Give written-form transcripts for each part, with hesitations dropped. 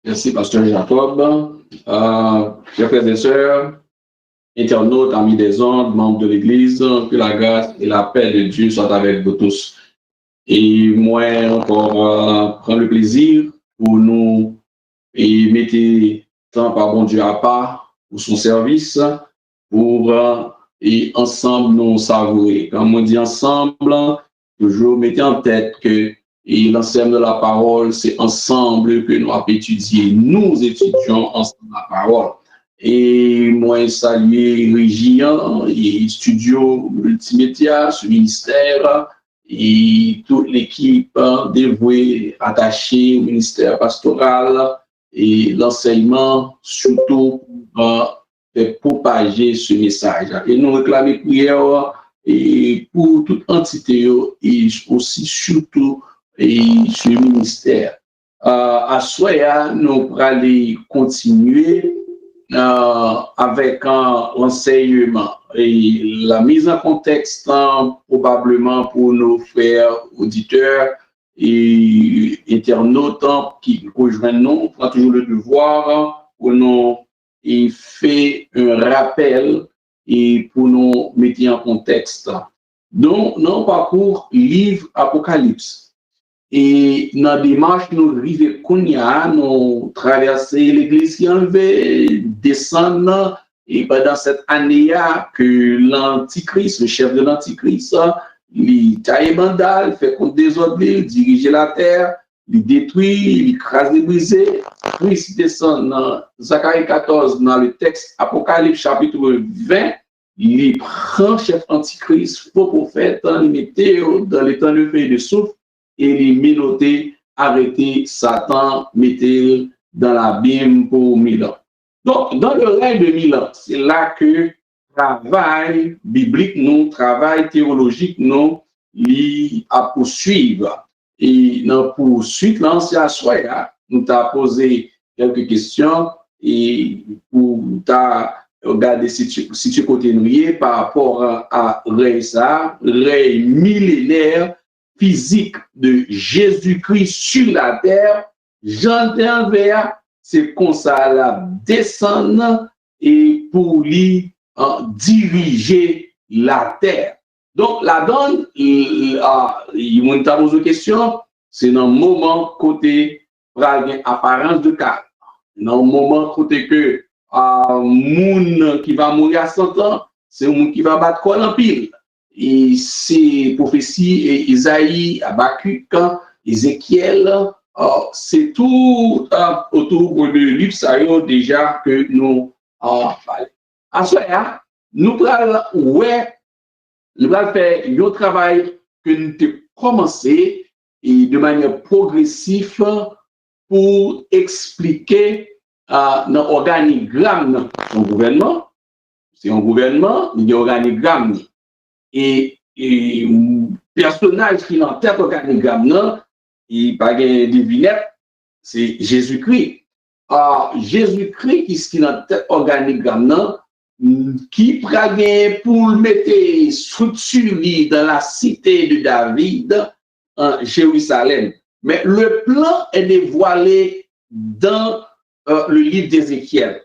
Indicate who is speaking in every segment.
Speaker 1: Merci, Pasteur Jacob. Chers frères et sœurs, internautes, amis des ondes, membres de l'Église, que la grâce et la paix de Dieu soient avec vous tous. Et moi, encore, prendre le plaisir pour nous et mettre temps par bon Dieu à part pour son service, pour et ensemble nous savourer. Comme on dit ensemble, toujours mettez en tête que et l'enseignement de la parole, c'est ensemble que nous avons étudié. Nous étudions ensemble la parole. Et moi, saluer Région et Studio Multimédia, ce ministère, et toute l'équipe dévouée, attachée au ministère pastoral et l'enseignement, surtout pour propager ce message. Et nous réclamons prière et pour toute entité et aussi surtout et ce ministère. À Soya, nous allons continuer avec l'enseignement et la mise en contexte probablement pour nos frères auditeurs et internautes qui rejoignent nous, prend toujours le devoir pour nous et fait un rappel et pour nous mettre en contexte. Donc, nous parcours livre Apocalypse. Et dans la démarche, nous arrivons Kounia, nous traversons l'église qui enlevait, descendre, et pendant cette année-là, que l'Antichrist, le chef de l'Antichrist, il taille bandal, fait contre des autres, il dirige la terre, il détruit, il écrase, il brise. Christ descend dans Zacharie 14, dans le texte Apocalypse chapitre 20, il prend chef Antichrist, faux prophète, il mettait dans les temps de feuille de souffle, et les menotter, arrêter Satan, mettre dans l'abîme pour 1000 ans. Donc, dans le règne de 1000 ans, c'est là que travail biblique, nous, travail théologique, nous, il à poursuivre. Et dans la poursuite, l'ancien soir, nous t'a posé quelques questions et pour t'a regarder si tu continues par rapport à règne millénaire, physique de Jésus-Christ sur la terre, Jean d'Anvers, c'est comme ça la descendre et pour lui diriger la terre. Donc la donne, il m'a posé une question, c'est dans le moment côté apparence de cas, dans le moment côté que moun qui va mourir à 100 ans, c'est un moun qui va battre quoi en pile. Et ces prophéties, Isaïe, Habakkuk, Ézéchiel, c'est tout autour de livre déjà que nous parlons. À ce moment-là, nous allons faire un travail que nous avons commencé et de manière progressive pour expliquer notre organigramme du gouvernement. C'est un gouvernement, il y a un organigramme. Et personnage qui est dans tête organigramme, il pas de devinette, c'est Jésus-Christ. Jésus-Christ qui est dans tête organigramme, qui prague pour mettre structure dans la cité de David en Jérusalem. Mais le plan est dévoilé dans le livre d'Ézéchiel.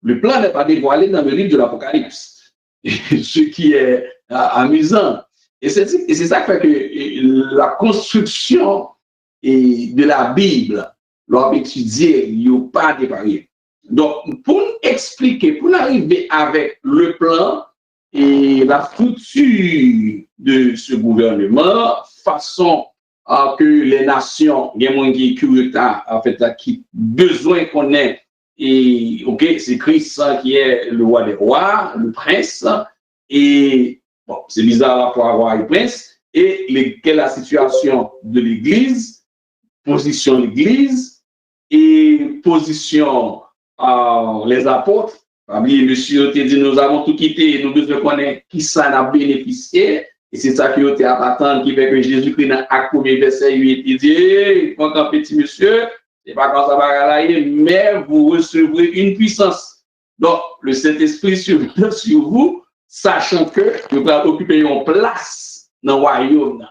Speaker 1: Le plan n'est pas dévoilé dans le livre de l'Apocalypse. Ce qui est amusant. Et c'est ça qui fait que la construction de la Bible, l'on étudier, il n'y a pas dépareillé. Donc, pour expliquer, pour arriver avec le plan et la structure de ce gouvernement, façon que les nations, il y a moins qui en fait, qui besoin qu'on ait, et ok, c'est Christ qui est le roi des rois, le prince, et bon, c'est bizarre à la fois roi et prince, et quelle est la situation de l'Église, position de l'Église, et position les apôtres. Monsieur te dit, nous avons tout quitté, nous devons connaître qui ça a bénéficié, et c'est ça qui est attendre qui fait que Jésus-Christ dans Acte 1er verset 8, il dit, quand un petit monsieur, c'est pas quand ça va aller, mais vous recevrez une puissance. Donc, le Saint-Esprit sur vous, sachant que vous allez occuper une place dans le royaume.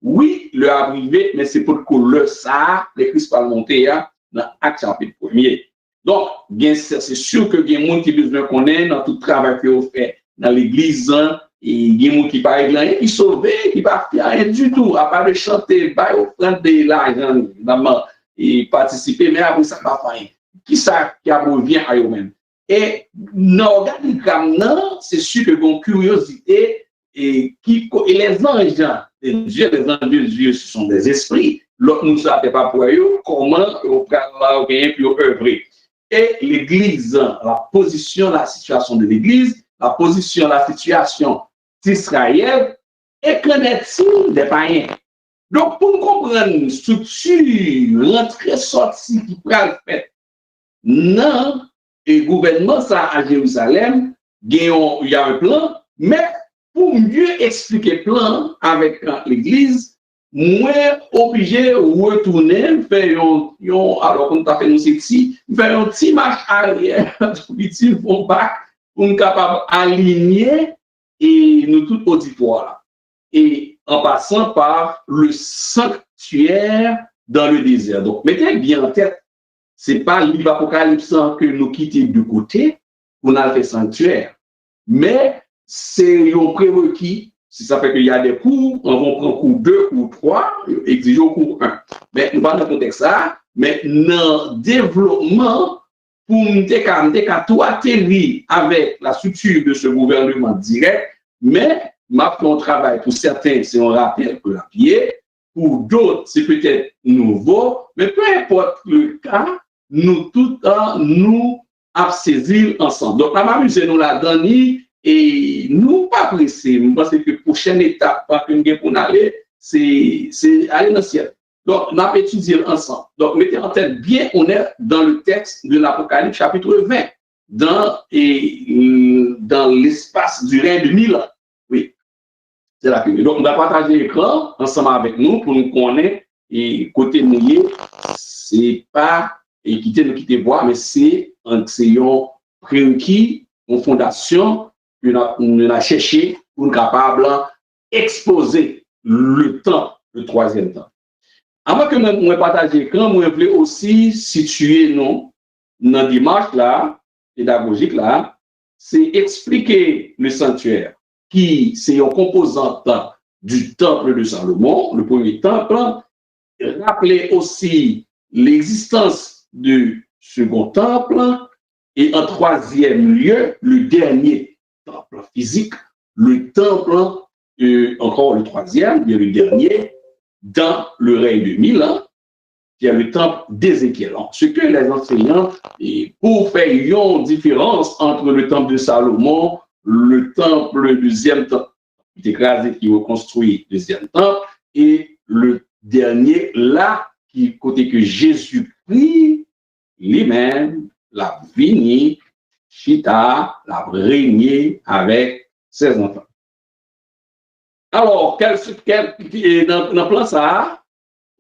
Speaker 1: Oui, le arrivé, mais c'est pour que le ça, les Christ va monter dans dans Acte chapitre 1er. Donc, c'est sûr que il y a des gens qui besoin connaître dans tout le travail que vous faites dans l'église, et il y a des gens qui par exemple qui sauvent, qui ne pas faire rien du tout, à part de chanter, offrir de l'argent, et participer, mais après ça, pas faire rien. Qui ça qui a revient à eux-mêmes? Et dans l'organigramme, c'est sûr que une curiosité et les anges de Dieu, les anges de Dieu, ce sont des esprits. L'autre nous ne savons pas pour eux comment on peut œuvrer. Et l'Église, la position, la situation de l'Église, la position, la situation d'Israël, et qu'en est-il des païens? Donc, pour comprendre une structure, rentrée, sortie, qui peut le faire, non, et le gouvernement, ça, à Jérusalem, il y a un plan, mais pour mieux expliquer le plan avec l'Église, moi, obligé de retourner, alors qu'on a fait nous ici, faire un petit marche arrière, petit fond bac, pour nous capable d'aligner et nous tout auditoire. Et en passant par le sanctuaire dans le désert. Donc, mettez bien en tête, ce n'est pas livre Apocalypse que nous quittons du côté pour nous faire sanctuaire, mais c'est un prérequis. Si ça fait qu'il y a des cours, on va prendre cours 2, cours 3, exiger au cours 1. Mais nous parlons dans le contexte ça, mais dans le développement, pour nous tout atterrir avec la structure de ce gouvernement direct, mais on travaille pour certains, c'est un rappel que la pied, pour d'autres, c'est peut-être nouveau, mais peu importe le cas, nous tout temps, nous saisir ensemble. Donc, la m'amuse, nous la donne. Et nous, pas pressés, je pense que la prochaine étape pour nous aller, c'est aller dans le ciel. Donc, on va étudier ensemble. Donc, mettez en tête bien, on est dans le texte de l'Apocalypse, chapitre 20, dans l'espace du règne de 1000 ans. Oui, c'est la première. Donc, on va partager l'écran ensemble avec nous pour nous connaître et côté mouillé, c'est pas et quitter voir, mais c'est un prérequis, une fondation. On a cherché pour être capable d'exposer le temps, le troisième temps. Avant que nous partagions l'écran, nous voulons aussi situer nous dans la démarche là, pédagogique là, c'est expliquer le sanctuaire, qui c'est une composante du temple de Salomon, le premier temple, rappeler aussi l'existence du second temple, et en troisième lieu, le dernier temple physique, le temple, encore le troisième, bien le dernier, dans le règne de 1000 ans, qui est le temple d'Ézéchiel. Ce que les enseignants, et pour faire une différence entre le temple de Salomon, le temple, le deuxième temple, qui est écrasé, qui est reconstruit, deuxième temple, et le dernier, là, qui côté que Jésus-Christ lui-même l'a fini, Chita l'a régné avec ses enfants. Alors, dans le plan ça,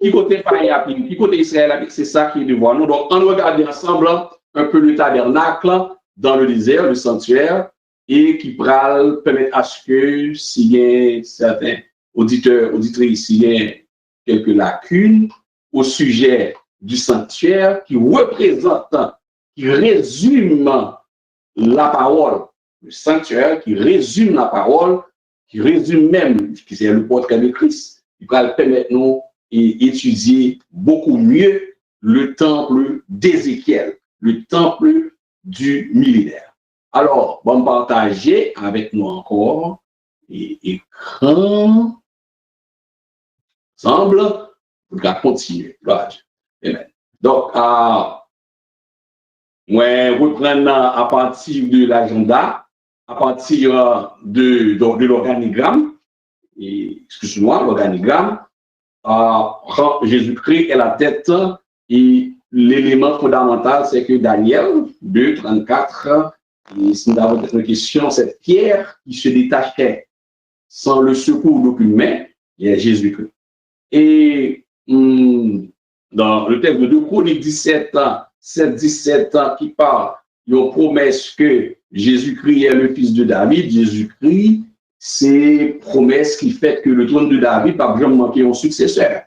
Speaker 1: qui côté païen, qui côté Israël, c'est ça qui est devant nous. Donc, on regarde ensemble un peu le tabernacle dans le désert, le sanctuaire, et qui permet à ce que, s'il y a certains auditeurs, auditrices, s'il y a quelques lacunes au sujet du sanctuaire, qui représente, qui résume la parole, le sanctuaire qui résume la parole, qui résume même, qui c'est le portrait de Christ, qui va permettre nous d'étudier beaucoup mieux le temple d'Ézéchiel, le temple du millénaire. Alors, on va partager avec nous encore écran ensemble pour continuer. Amen. Donc, moi, reprendre à partir de l'agenda, à partir de l'organigramme, excusez-moi, l'organigramme, Jésus-Christ est la tête et l'élément fondamental, c'est que Daniel 2, 34, et si nous avons une question, cette pierre qui se détachait sans le secours d'aucune main, il y a Jésus-Christ. Et dans le texte de 2 Chroniques 17, 17 qui parle d'une promesse que Jésus-Christ est le fils de David. Jésus-Christ, c'est promesse qui fait que le trône de David va jamais manquer un successeur,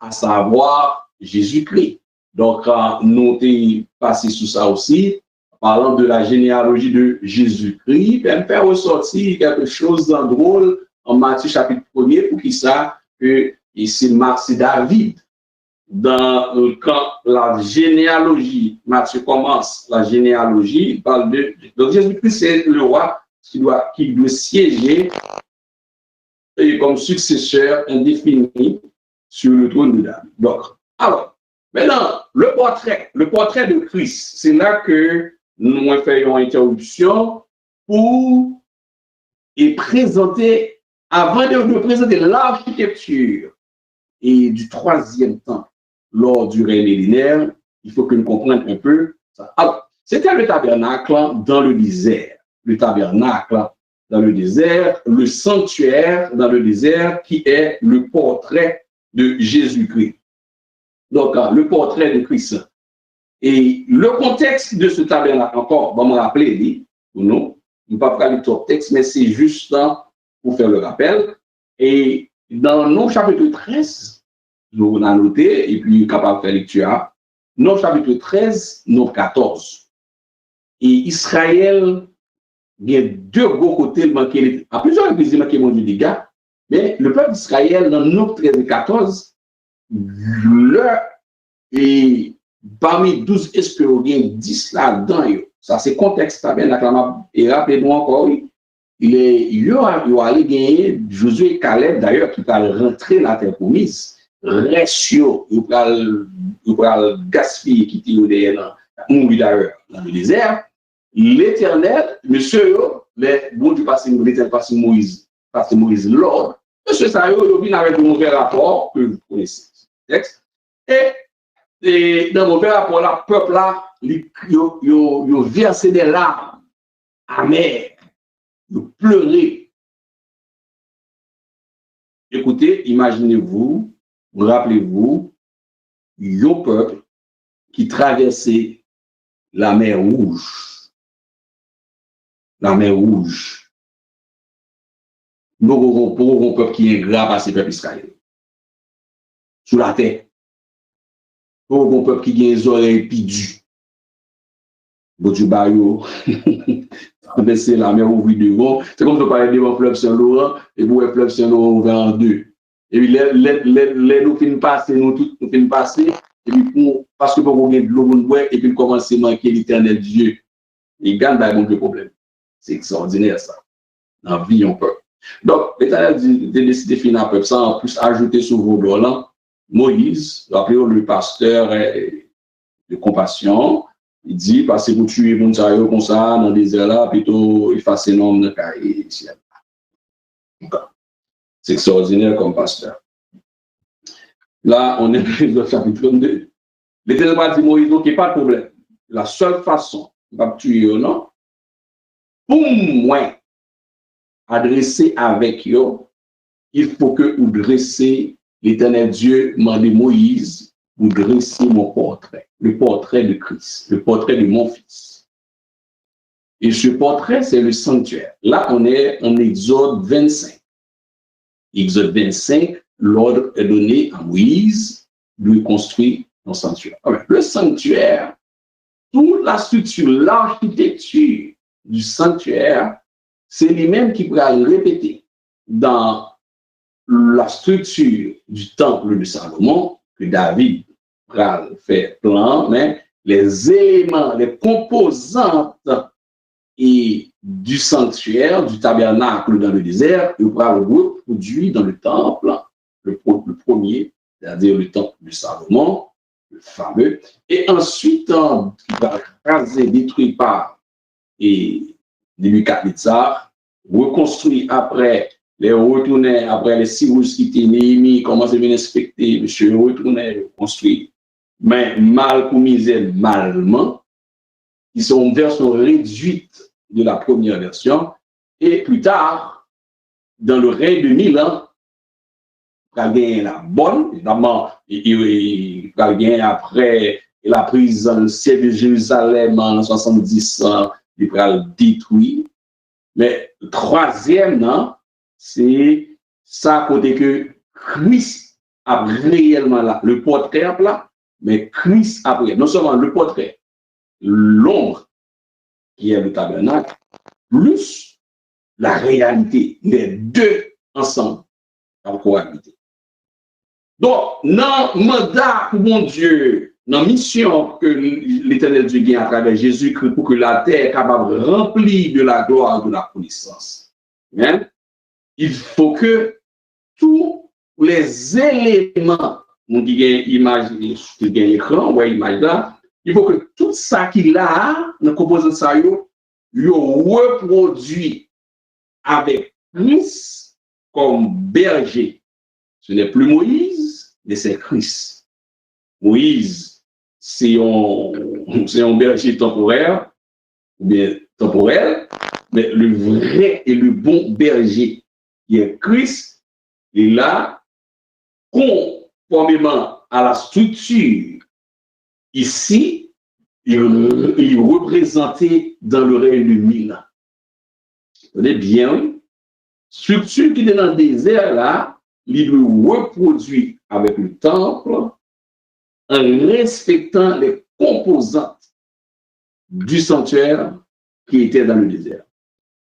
Speaker 1: à savoir Jésus-Christ. Donc, nous avons passé sur ça aussi, parlant de la généalogie de Jésus-Christ, puis faire ressortir quelque chose de drôle en Matthieu chapitre 1er pour qui ça, que c'est David. Quand la généalogie, Matthieu commence la généalogie, il parle de. Donc Jésus-Christ, c'est le roi qui doit siéger comme successeur indéfini sur le trône de David. Donc, alors, maintenant, le portrait de Christ, c'est là que nous faisons interruption pour présenter, avant de présenter l'architecture et du troisième temps lors du règne millénaire, il faut que nous comprenions un peu ça. Alors, c'était le tabernacle dans le désert. Le tabernacle dans le désert, le sanctuaire dans le désert qui est le portrait de Jésus-Christ. Donc, le portrait de Christ. Et le contexte de ce tabernacle, encore, on va me rappeler, ou non, je ne vais pas parler de texte, mais c'est juste pour faire le rappel. Et dans nos chapitre 13, nous avons noté, et puis capable de faire lecture, nos chapitre 13, nos 14. Et Israël, il y a deux gros côtés, à plusieurs reprises, il manquait mon dégâts, mais le peuple d'Israël, dans nos 13 et 14, et parmi 12 espions, il y a 10 là-dedans. Ça, c'est contexte, et rappelez-nous encore, il y a allé gagner Josué et Caleb, d'ailleurs, qui va rentrer dans la terre promise. Ratio, il va gaspiller, qui était d'ailleurs dans le désert. L'Éternel, monsieur, mais bon Dieu passe Moïse, l'ordre. Monsieur, ça, il vient avec un mauvais rapport que vous connaissez. Et dans le mauvais rapport, le peuple là, il versé des larmes amères, il pleurait. Écoutez, imaginez-vous, rappelez-vous, un peuple qui traversait la mer Rouge. La mer Rouge. Nous avons un peuple qui est grave à ce peuple israélien. Sous la terre. Nous avons un peuple qui a les oreilles pidues. Bon, tu bailles, traverser la mer ouvrie devant. C'est comme si on parlait devant fleuve Saint-Laurent, et vous, le fleuve Saint-Laurent ouvert en deux. Et puis, les nous finissons passer, nous tous, nous finissons passer, et puis, parce que pour vous de l'eau, et puis, commencer à manquer l'éternel Dieu. Il gagne dans le problème. C'est extraordinaire, ça. Dans la vie, on peut. Donc, l'éternel a décidé de finir un peu ça, en plus, ajouter sur vos dollars, Moïse, rappelez-vous le pasteur de compassion, il dit, parce que vous tuez mon sayo comme ça, dans le désert là, plutôt effacer le nom de cahier ici. C'est extraordinaire comme pasteur. Là, on est dans le chapitre 32. L'Éternel a dit Moïse, ok, pas de problème. La seule façon de tuer, non, pour moi, adresser avec eux, il faut que vous dressez, l'Éternel Dieu m'a dit Moïse, vous dressez mon portrait, le portrait de Christ, le portrait de mon fils. Et ce portrait, c'est le sanctuaire. Là, on est en Exode 25. Exode 25, l'ordre est donné à Moïse de construire un sanctuaire. Alors, le sanctuaire, toute la structure, l'architecture du sanctuaire, c'est lui-même qui pourra le répéter dans la structure du temple de Salomon, que David pourra faire plan, mais les éléments, les composantes et du sanctuaire, du tabernacle dans le désert, il pourra le reproduire dans le temple, le premier, c'est-à-dire le temple de Salomon, le fameux, et ensuite, il va raser, détruit par et Nebuchadnezzar, reconstruit après, les retourner après les Cyrus qui étaient Néhémie, commence à venir inspecter, monsieur, retourner, reconstruire, mais mal pour misère, malement, qui sont une version réduite de la première version, et plus tard, dans le règne de 1000 ans, il va gagner la bonne, évidemment, il va gagner après la prise dans le ciel de Jérusalem en 70 ans, il va le détruire. Mais le troisième, non, c'est ça côté que Christ a réellement là, le portrait là, mais Christ après, non seulement le portrait, l'ombre qui est le tabernacle, plus la réalité, les deux ensemble en cohabité. Donc, dans le mandat pour mon Dieu, dans la mission que l'Éternel Dieu gagne à travers Jésus-Christ pour que la terre est capable de remplir de la gloire, de la connaissance, hein? Il faut que tous les éléments, on dit image, qui gagne l'écran, ouais, image là, il faut que tout ça qu'il a, dans le composant de ça, il reproduit avec Christ comme berger. Ce n'est plus Moïse, mais c'est Christ. Moïse, c'est un berger temporaire, ou bien temporel, mais le vrai et le bon berger, qui est Christ, est là, conformément à la structure ici, il est représenté dans le règne de 1000 ans. Vous voyez bien, oui? Structure qui est dans le désert là, il doit reproduire avec le temple en respectant les composantes du sanctuaire qui était dans le désert.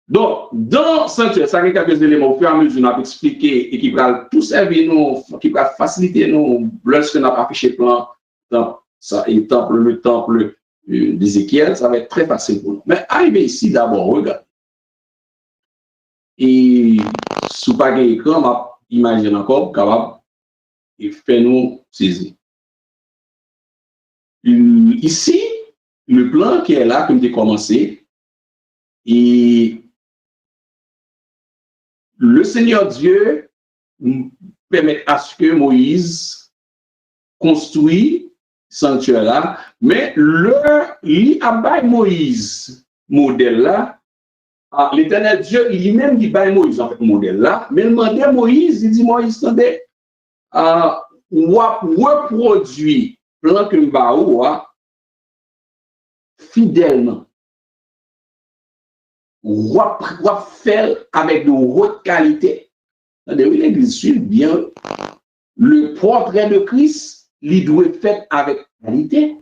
Speaker 1: Donc, dans le sanctuaire, ça a quelques éléments au fur et à mesure, on a expliqué et qui va tout servir nous, qui va faciliter nous, lorsqu'on a affiché le plan, le temple d'Ézéchiel, ça va être très facile pour nous. Mais arrivé ici, d'abord, regarde. Et sous pas gagner écran, imagine encore capable et fait nous saisir. Ici, le plan qui est là, comme j'ai commencé, et le Seigneur Dieu permet à ce que Moïse construit ce sanctuaire là, mais il a Moïse modèle là. L'Éternel Dieu lui-même dit bah Moïse en fait modèle là, mais il demandait Moïse, il dit Moïse attendez, reproduit plan que baou fidèlement, faire avec de haute qualité. L'Église suit bien le portrait de Christ, il doit être fait avec qualité.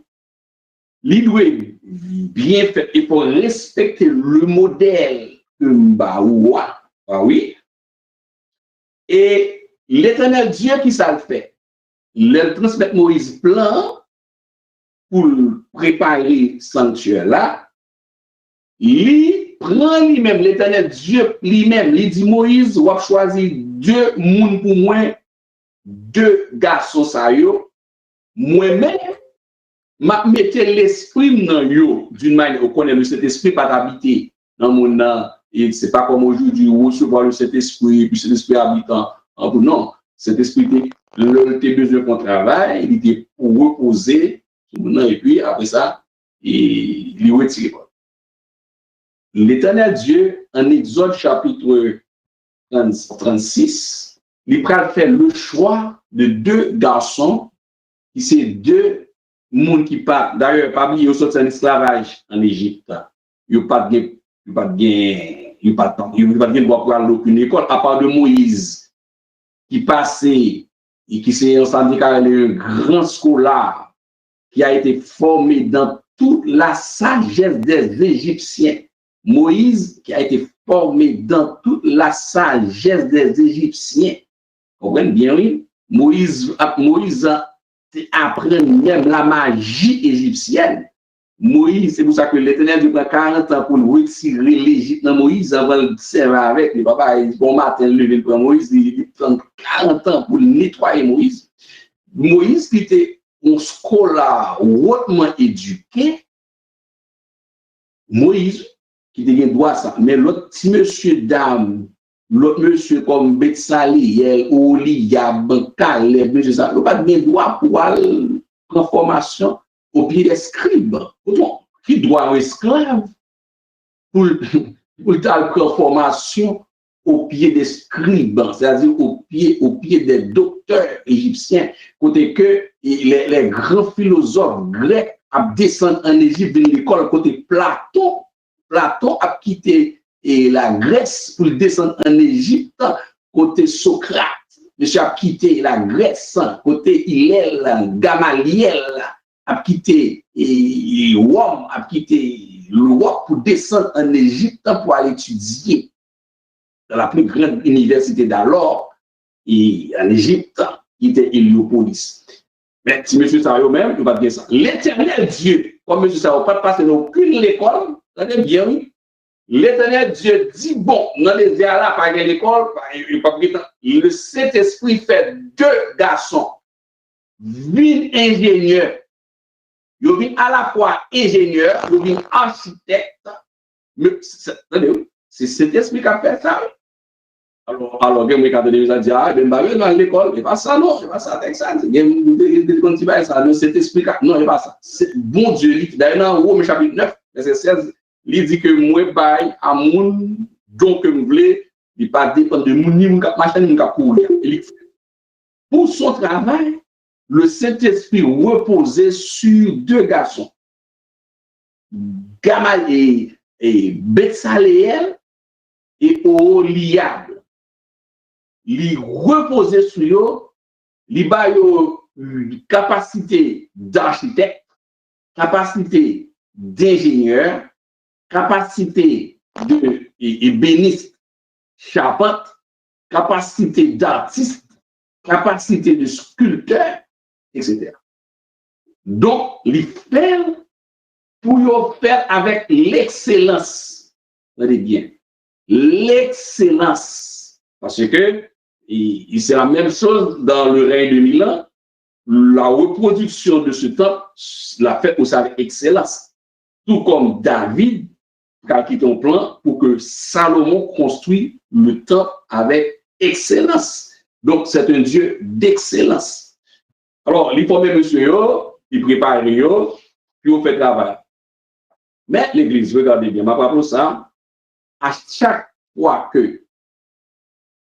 Speaker 1: Il doit être bien fait. Il faut respecter le modèle que Mbaoua. Ah oui. Et l'Éternel Dieu qui ça le fait, il transmet Moïse plan pour préparer ce sanctuaire là. Il prend lui-même, l'Éternel Dieu lui-même, il dit Moïse, on va choisir 2 moun pour moi, 2 garçons ça yo. Moi-même, m'a mette l'esprit dans yo d'une manière on connaît le Saint-Esprit pas habiter dans mon et c'est pas comme aujourd'hui recevoir le Saint-Esprit puis cet esprit habitant non, cet esprit le besoin qu'on travaille, il était pour reposer et puis après ça il retire. L'Éternel Dieu en Exode chapitre 36, il va faire le choix de 2 garçons qui c'est 2 monde qui partent, d'ailleurs, parmi eux, sont en esclavage en Égypte. Ils n'ont pas de droit pour aller à aucune école, à part de Moïse, qui passait et qui s'est un grand scolaire, qui a été formé dans toute la sagesse des Égyptiens. Moïse, qui a été formé dans toute la sagesse des Égyptiens. Vous comprenez bien, oui? Moïse apprend même la magie égyptienne. Moïse, c'est pour ça que l'Éternel Dieu prend 40 ans pour retirer l'Égypte dans Moïse avant de servir avec. Le papa, bon matin, lever le Moïse, il prend 40 ans pour nettoyer Moïse. Moïse, qui était un scolaire hautement éduqué, Moïse, qui était droit ça, mais l'autre petit monsieur dame, l'autre monsieur comme Betsaliel, Oliab, Caleb, monsieur ça, il n'a pas de droit pour prendre formation au pied des scribes. Qui doit un esclave pour prendre formation au pied des scribes, c'est-à-dire au pied des docteurs égyptiens, côté que les grands philosophes grecs descendent en Égypte de l'école côté Platon. Platon a quitté la Grèce pour descendre en Égypte côté Socrate. monsieur a quitté la Grèce, côté Hillel, Gamaliel, a quitté Rome, a quitté l'Europe pour descendre en Égypte pour aller étudier dans la plus grande université d'alors, et en Égypte, qui était Héliopolis. Mais si M. Sario même, il va dire ça. L'éternel Dieu, comme M. Sario n'a pas passé dans aucune école, ça dit bien, oui. L'éternel Dieu dit, bon, dans les airs là, pas l'école, le Saint-Esprit fait 2 garçons, 8 ingénieurs. Ils sont à la fois ingénieurs, ils sont architectes. C'est Saint-Esprit qui a fait ça. Alors, il y a des gens qui disent, ah, ben, dans l'école, c'est pas ça, non, c'est pas ça, avec ça. Il y a des gens qui disent, ça, non, Saint-Esprit, non, c'est pas ça. Bon Dieu, d'ailleurs, dans Romains chapitre 9, verset 16, il dit que moi, bail à mon don que vous voulez, il ne pas dépendre de mon ni mon machin, ni mon courir. Pour son travail, le Saint-Esprit reposait sur 2 garçons, Gamal et Betsaléel et Oholiab. Il reposait sur eux, il a une capacité d'architecte, capacité d'ingénieur, capacité de ébéniste, charpente, capacité d'artiste, capacité de sculpteur, etc. Donc, il fait pour faire avec l'excellence. Regardez bien, l'excellence. Parce que c'est la même chose dans le règne de Milan. La reproduction de ce temple l'a fait aussi avec excellence. Tout comme David a quitté un plan pour que Salomon construise le temple avec excellence. Donc, c'est un Dieu d'excellence. Alors, il forme monsieur, il prépare, puis il fait travail. Mais l'Église, regardez bien, ma part ça, à chaque fois que,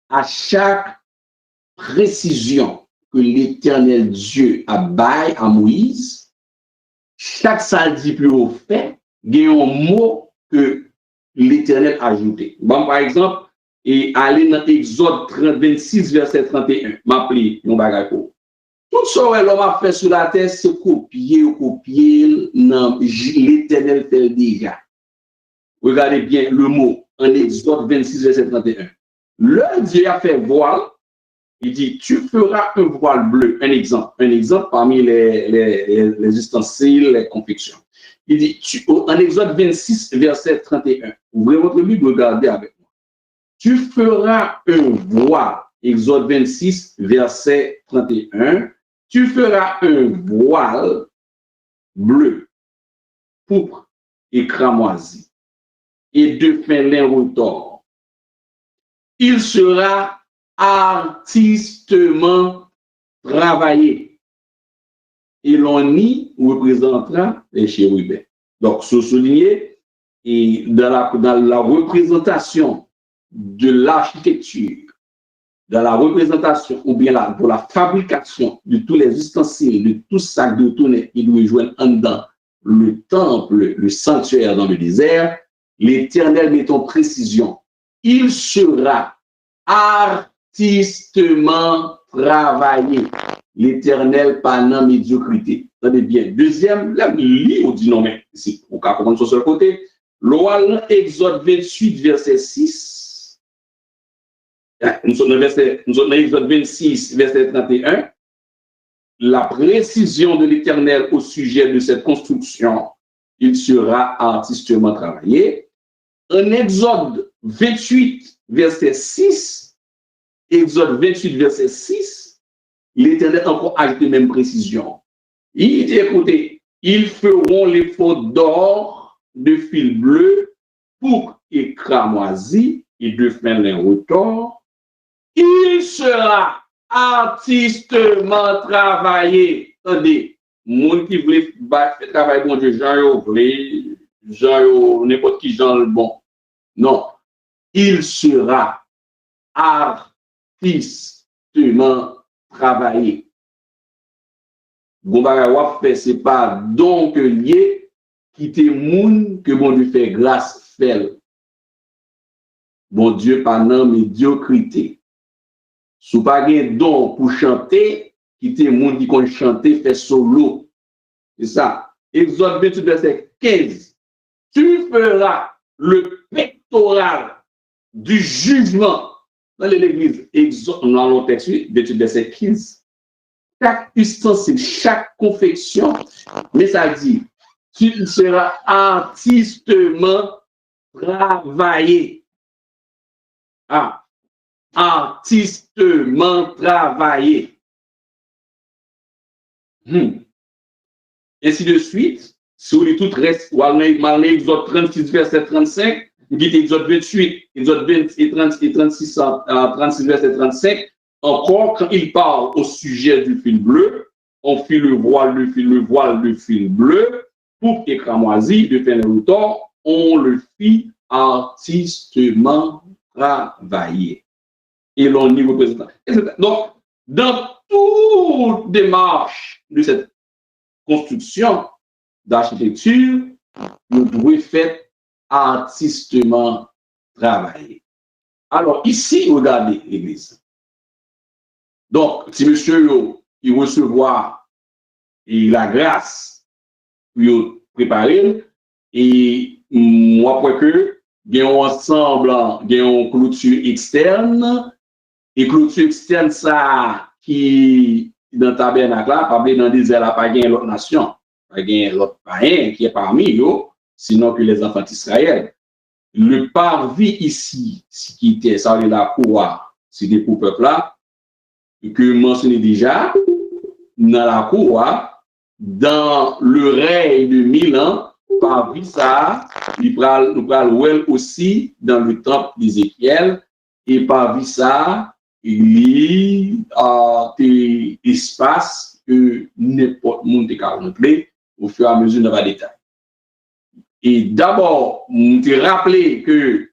Speaker 1: à chaque précision que l'Éternel Dieu a baillé à Moïse, chaque samedi plus haut fait, il y a un mot que l'Éternel a ajouté. Bon, par exemple, et aller dans Exode 26, verset 31, m'appeler mon bagage. Tout ce que l'homme a fait sur la terre, c'est copier, non, l'Éternel fait déjà. Regardez bien le mot en Exode 26, verset 31. Le Dieu a fait voile. Il dit, tu feras un voile bleu. Un exemple parmi les ustensiles, les confections. Il dit, en Exode 26, verset 31, ouvrez votre Bible, regardez avec moi. Tu feras un voile, Exode 26, verset 31, tu feras un voile bleu, pourpre et cramoisi, et de fin lin retors. Il sera artistement travaillé. Et l'on y représentera les chérubins. Donc, ce souligné, et dans la représentation de l'architecture, dans la représentation, ou bien pour la fabrication de tous les ustensiles, de tout ça de tourner, il doit joindre en dedans le temple, le sanctuaire dans le désert, l'Éternel met en précision. Il sera artistement travaillé. L'Éternel pas dans médiocrité. Attendez bien. Deuxième, là, on dit non, mais c'est on va commencer sur le côté. Loi, Exode 28, verset 6. Nous sommes dans Exode 26, verset 31. La précision de l'Éternel au sujet de cette construction, il sera artistement travaillé. En Exode 28, verset 6, Exode 28, verset 6, l'Éternel encore ajouté même précision. Il dit, écoutez, ils feront les fautes d'or, de fil bleu, pourpre et cramoisi, et de fin lin retors. Il sera artistement travaillé. Attendez, monde qui voulait faire travail bon Dieu, Jean voulait, Jean n'importe qui Jean le bon. Non, il sera artistement travaillé. Gombara wap fait c'est pas donc lié qui te moun que bon Dieu fait grâce fait. Bon Dieu pas non médiocrité. Sou pas gen don pour chanter, qui te monde qui kon chanter, fait solo. C'est ça. Exode 28, verset 15. Tu feras le pectoral du jugement dans l'église. Exode, dans le texte, 28, verset 15. Chaque ustensile, chaque confection, mais ça dit, tu seras artistement travaillé. Ah, artistement travaillé. Ainsi de suite, si vous tout reste, ou allez Exode 36, verset 35, vous dites Exode 28, Exode 20 et 36, 36, verset 35, encore quand il parle au sujet du fil bleu, on fit le voile, le fil bleu, pour écramoisi, de fin de temps, on le fit artistement travailler. Et l'on y représente. Donc, dans toute démarche de cette construction d'architecture, nous devons faire artistement travailler. Alors, ici, regardez l'église. Donc, si monsieur il recevoir la grâce pour préparer, et moi, pour que, il y a un ensemble, il y a une clôture externe, et clôture externe, ça, qui, dans le tabernacle, pas dans le désert, là, pas l'autre nation, pas l'autre païen qui est parmi eux, sinon que les enfants d'Israël. Le parvis ici, qui était, ça, la cour, c'est des peuples là, que mentionné déjà, dans la cour, dans le règne de 1000 ans, parvis ça, nous pral aussi dans le temple d'Ézéchiel, et parvis ça, il y a des espaces que n'importe monde peut rentrer au fur et à mesure dans le détail. Et d'abord, on te rappeler que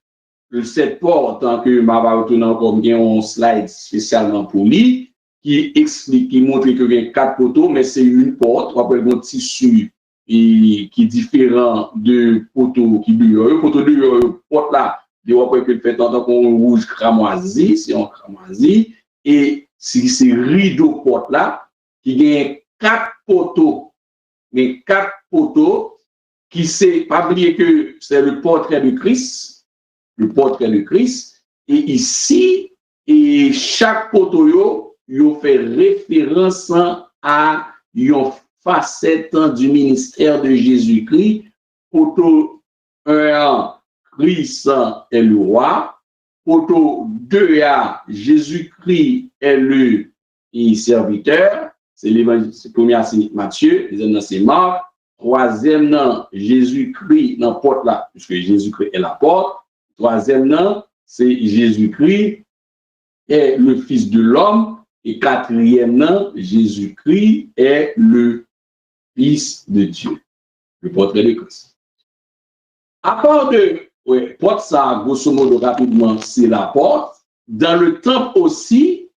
Speaker 1: cette porte, tant que ma va retourner encore bien un slide spécialement pour lui, qui explique, qui montre que il y a 4 poteaux, mais c'est une porte, on appelle un tissu qui est différent de poteau qui dure. Poteau de porte là, on voit que fait tant qu'on rouge cramoisi, c'est un cramoisi, et si c'est rideau porte là, qui gagne 4 poteaux, mais 4 poteaux qui c'est, pas oublier que c'est le portrait de Christ, et ici, et chaque poteau, il fait référence à une facette du ministère de Jésus-Christ. Poteau 1, Christ est le roi. Poteau 2, Jésus-Christ est le serviteur. C'est l'évangile, c'est premier, c'est Matthieu, deuxième, c'est Marc. Troisième nom, Jésus-Christ dans la porte là, puisque Jésus-Christ est la porte. Troisième nom, c'est Jésus-Christ est le Fils de l'homme. Et quatrième nom, Jésus-Christ est le Fils de Dieu. Le portrait de Christ. À part de, porte ça, grosso modo, rapidement, c'est la porte. Dans le temple aussi,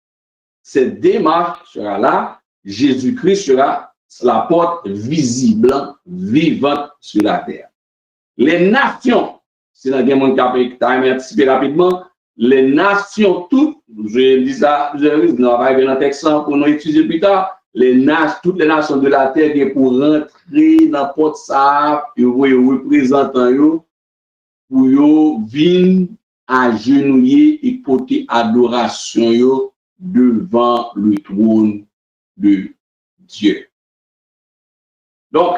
Speaker 1: cette démarche sera là. Jésus-Christ sera la porte visible, vivante sur la terre. Les nations, c'est la guerre mondiale qui a anticipé rapidement, les nations toutes, je dis ça, je vais dans le texte pour nous étudier plus tard, toutes les nations de la terre qui pour rentrer dans la porte ça, et représentant pour venir agenouiller et porter adoration devant le trône de Dieu. Donc,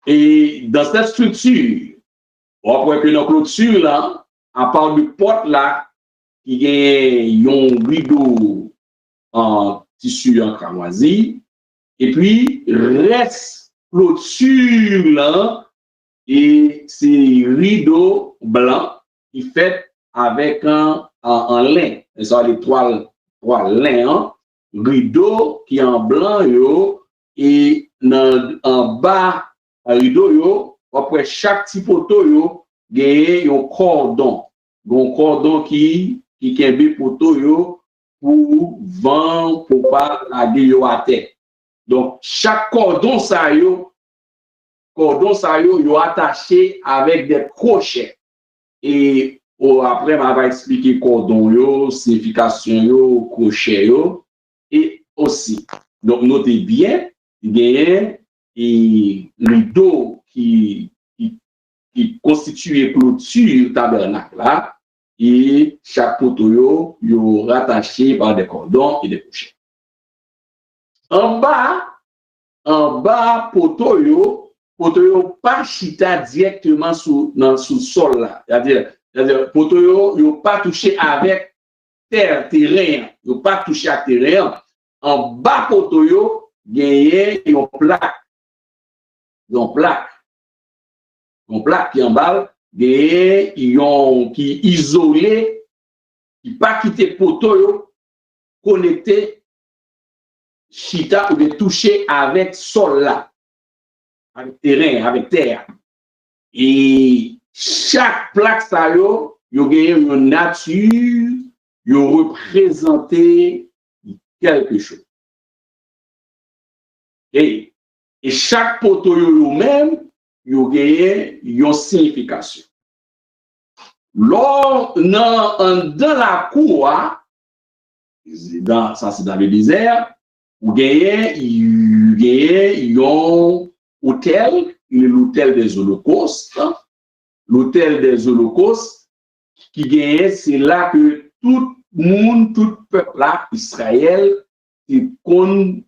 Speaker 1: et dans cette structure, on voit que dans la clôture, là, à part de porte là, il y a un rideau en tissu en cramoisi, et puis reste clôture là, et c'est rideau blanc qui fait avec un lin, et ça les trois lins, rideau qui est en blanc yo, et en bas rideau après chaque petit poteau il y a un cordon qui kembe poteau pour vent pour pas aller à terre. Donc chaque cordon ça yo attaché avec des crochets, et après, on va expliquer cordon, yo, signification, yo, crochet, yo, et aussi. Donc, notez bien, il y a un rideau qui constitue clôture tabernacle là, et chaque poteau, yo rattaché par des cordons et des crochets. En bas, poteau, pas chita directement sous le sol là. C'est-à-dire, poteau, yo pas touché avec terrain. Yo pas touché à terrain. En bas, poteau, gagné une plaque. Une plaque qui en bas, qui isolé, qui pas quitté poteau, connecté, chita ou de toucher avec sol là. Avec terrain, avec terre. Et chaque plaque, ça yo gagne une nature, yo représenté quelque chose. Et chaque poteau yo même, yo gagne une signification. Lors dans la cour, ça c'est dans le désert, vous gagnez un hôtel, l'hôtel des holocaustes. L'hôtel des holocaustes qui gagne, c'est là que tout le monde, tout le peuple là, Israël, est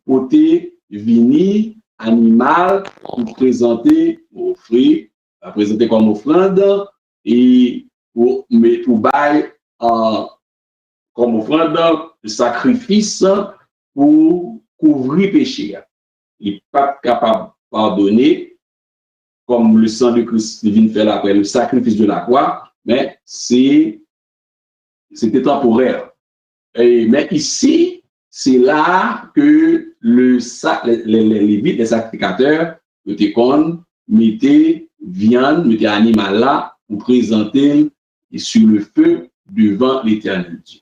Speaker 1: côté vini, animal, pour présenter, offrir, présenter comme offrande et pour bail comme offrande de sacrifice pour couvrir péché. Il n'est pas capable de pardonner comme le sang de Christ divine fait après le sacrifice de la croix, mais c'était temporaire. Mais ici, c'est là que les Lévites, les sacrificateurs, mettaient viande, mettaient animal là pour présenter sur le feu devant l'Éternel Dieu.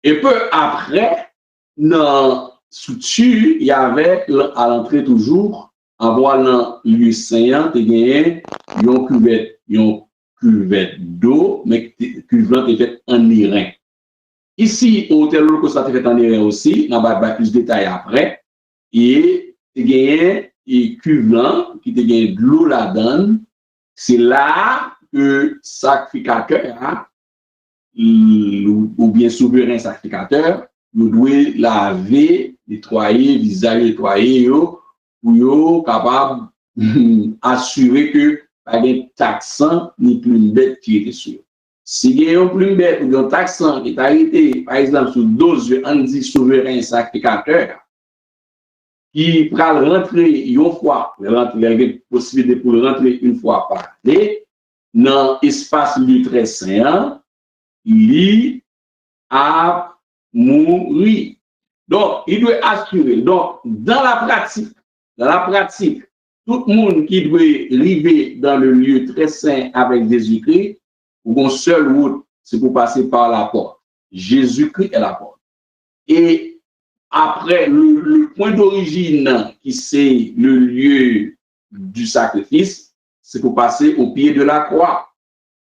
Speaker 1: Et peu après, dans sous-dessus, il y avait à l'entrée toujours, en voyant le lieu saint, il y a une cuvette d'eau, mais cuvette est faite en airain. Ici, au hôtel local, ça est fait en airain aussi, on va plus de détails après. Et il y a une cuvette qui te gagne de l'eau là-dedans. C'est là que le sacrificateur, ou bien souverain sacrificateur, vous devez laver, nettoyer, visage nettoyer, pour être capable d'assurer que pas de taxant ni plume bête qui est dessus. Si il y a une plume bête ou un taxant qui est arrêté, par exemple, sur 12 on dit souverain sacrificateur, qui va rentrer une fois, il y a une possibilité pour rentrer une fois par année, dans l'espace lieu très saint, il a mouru. Donc, il doit assurer. Donc, dans la pratique, tout le monde qui doit arriver dans le lieu très saint avec Jésus-Christ, pour une seule route, c'est pour passer par la porte. Jésus-Christ est la porte. Et après, le point d'origine, qui c'est le lieu du sacrifice, c'est pour passer au pied de la croix,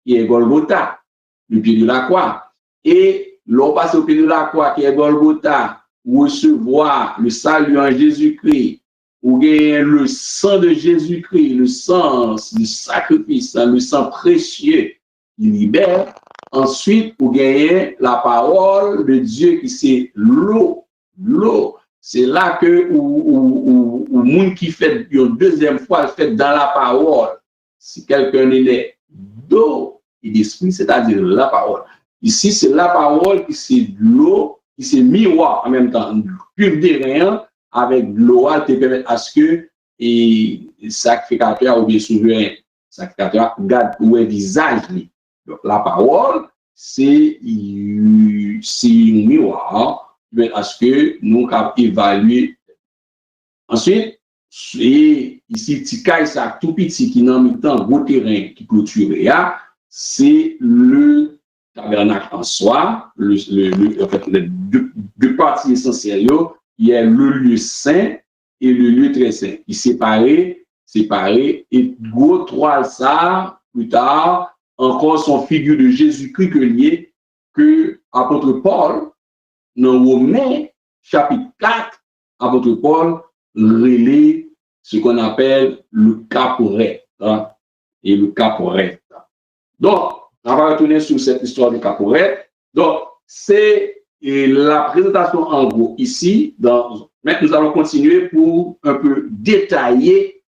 Speaker 1: qui est Golgotha, le pied de la croix. Et l'on passe au pied de la croix, qui est Golgotha, recevoir le salut en Jésus-Christ, ou gagner le sang de Jésus-Christ, le sang du sacrifice, le sang précieux, il libère. Ensuite, vous gagnez la parole de Dieu qui c'est l'eau. L'eau, c'est là que le monde qui fait une deuxième fois, le fait dans la parole. Si quelqu'un est d'eau et d'esprit, c'est-à-dire la parole. Ici, c'est la parole qui c'est de l'eau, qui c'est miroir en même temps, pur de rien, avec de l'eau, qui permet à ce que le sacrificateur ou bien souverain sacrificateur garde le visage. Donc, la parole, c'est un miroir, à ce que nous avons évalué. Ensuite, et ici, Tikaï, ça tout petit qui n'a mis temps, gros terrain qui clôture, c'est le tabernacle en soi, en fait, les deux parties essentielles, il y a le lieu saint et le lieu très saint, qui séparés, et gros trois ça, plus tard, encore son figure de Jésus-Christ que apôtre Paul, dans Romains, chapitre 4, apôtre Paul relaie ce qu'on appelle le caporette. Hein, et le caporette. Donc, on va retourner sur cette histoire du caporette. Donc, c'est la présentation en gros ici. Mais nous allons continuer pour un peu détailler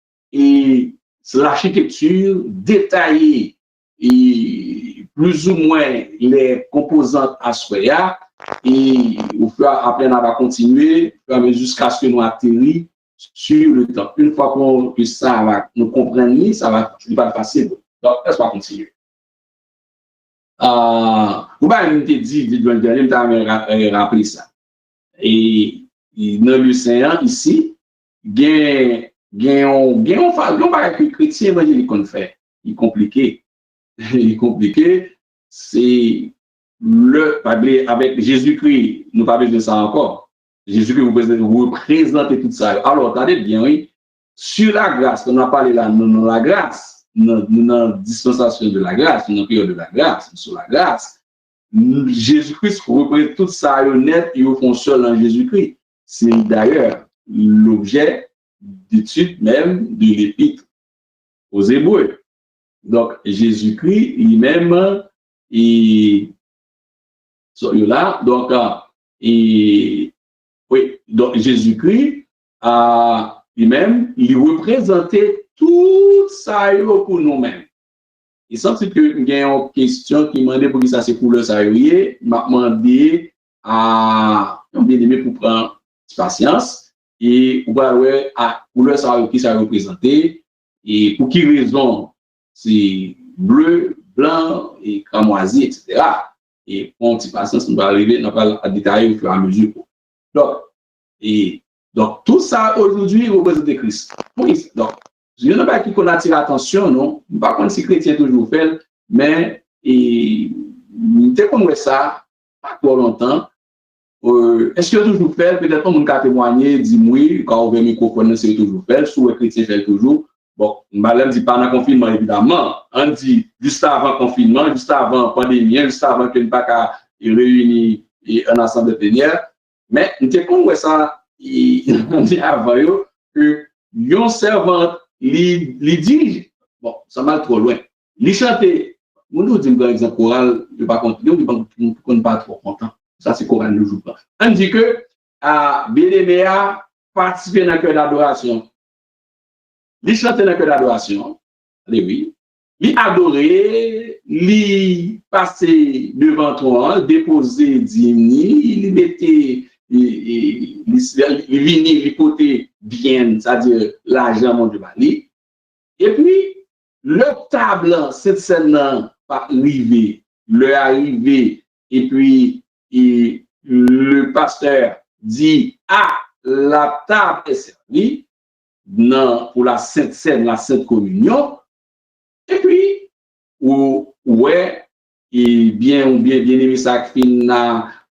Speaker 1: l'architecture, détailler et plus ou moins les composantes à Soya. Et au fur et à mesure, on va continuer jusqu'à ce que nous atterrissions sur le temps. Une fois que ça va nous comprendre, ça va être facile. Donc, laisse-moi continuer. Vous m'avez dit, je vais rappeler ça. Et dans le Seigneur, ici, il y a un chrétien évangélique qu'on fait. Il est compliqué. Il est compliqué. C'est avec Jésus-Christ, nous parlons de ça encore. Jésus-Christ vous représente tout ça. Alors, attendez bien, oui. Sur la grâce, on a parlé là, non, la grâce. Dans la dispensation de la grâce, dans la période de la grâce, sur la grâce, Jésus-Christ représente tout ça honnête et au fond seul en Jésus-Christ. C'est d'ailleurs l'objet d'étude même de l'épître aux Hébreux. Donc, Jésus-Christ lui-même, il là, donc, oui, donc Jésus-Christ lui-même, il représentait tout ça pour nous-mêmes. Il semble que il y a une question qui m'a demandé pour qui ça c'est couleur ça m'a demandé à bien aimé pour prendre patience et ouais à couleur ça qui ça représenté et pour qui raison c'est bleu, blanc et cramoisi etc. Et pour une petite patience, on va arriver à détailler au fur et à mesure. Donc tout ça aujourd'hui représente Christ. Oui, donc je ne sais pas qui qu'on attire l'attention, non? Je ne sais pas quand si chrétien toujours fait, mais dès qu'on voit ça, pas trop longtemps, est-ce que toujours fait? Peut-être qu'on peut témoigner, dire oui, quand on veut le microphone, c'est toujours fait, soit le chrétien fait toujours. Bon, on ne dit pas dans le confinement, évidemment. On dit juste avant le confinement, juste avant la pandémie, juste avant que nous ne pas réunir un ensemble de plénières. Mais dès qu'on voit ça, on dit avant que yon servante il dit, bon, ça m'a trop loin. Il chantait, nous disons par exemple choral, je ne vais pas continuer, on n'est pas trop content. Ça, c'est choral ne joue pas. On dit que Béléméa participait dans le cœur d'adoration. Il chantait dans le cœur d'adoration. Oui. Il adorait, il passait devant toi, déposait d'hymne, il mettait, il venait, il côté bien, c'est-à-dire l'argent mon Dieu Bali. Et puis, le table, cette scène arrivé, et puis le pasteur dit, la table est servie pour la sainte scène, la sainte communion. Et puis, ouais, et bien aimé ça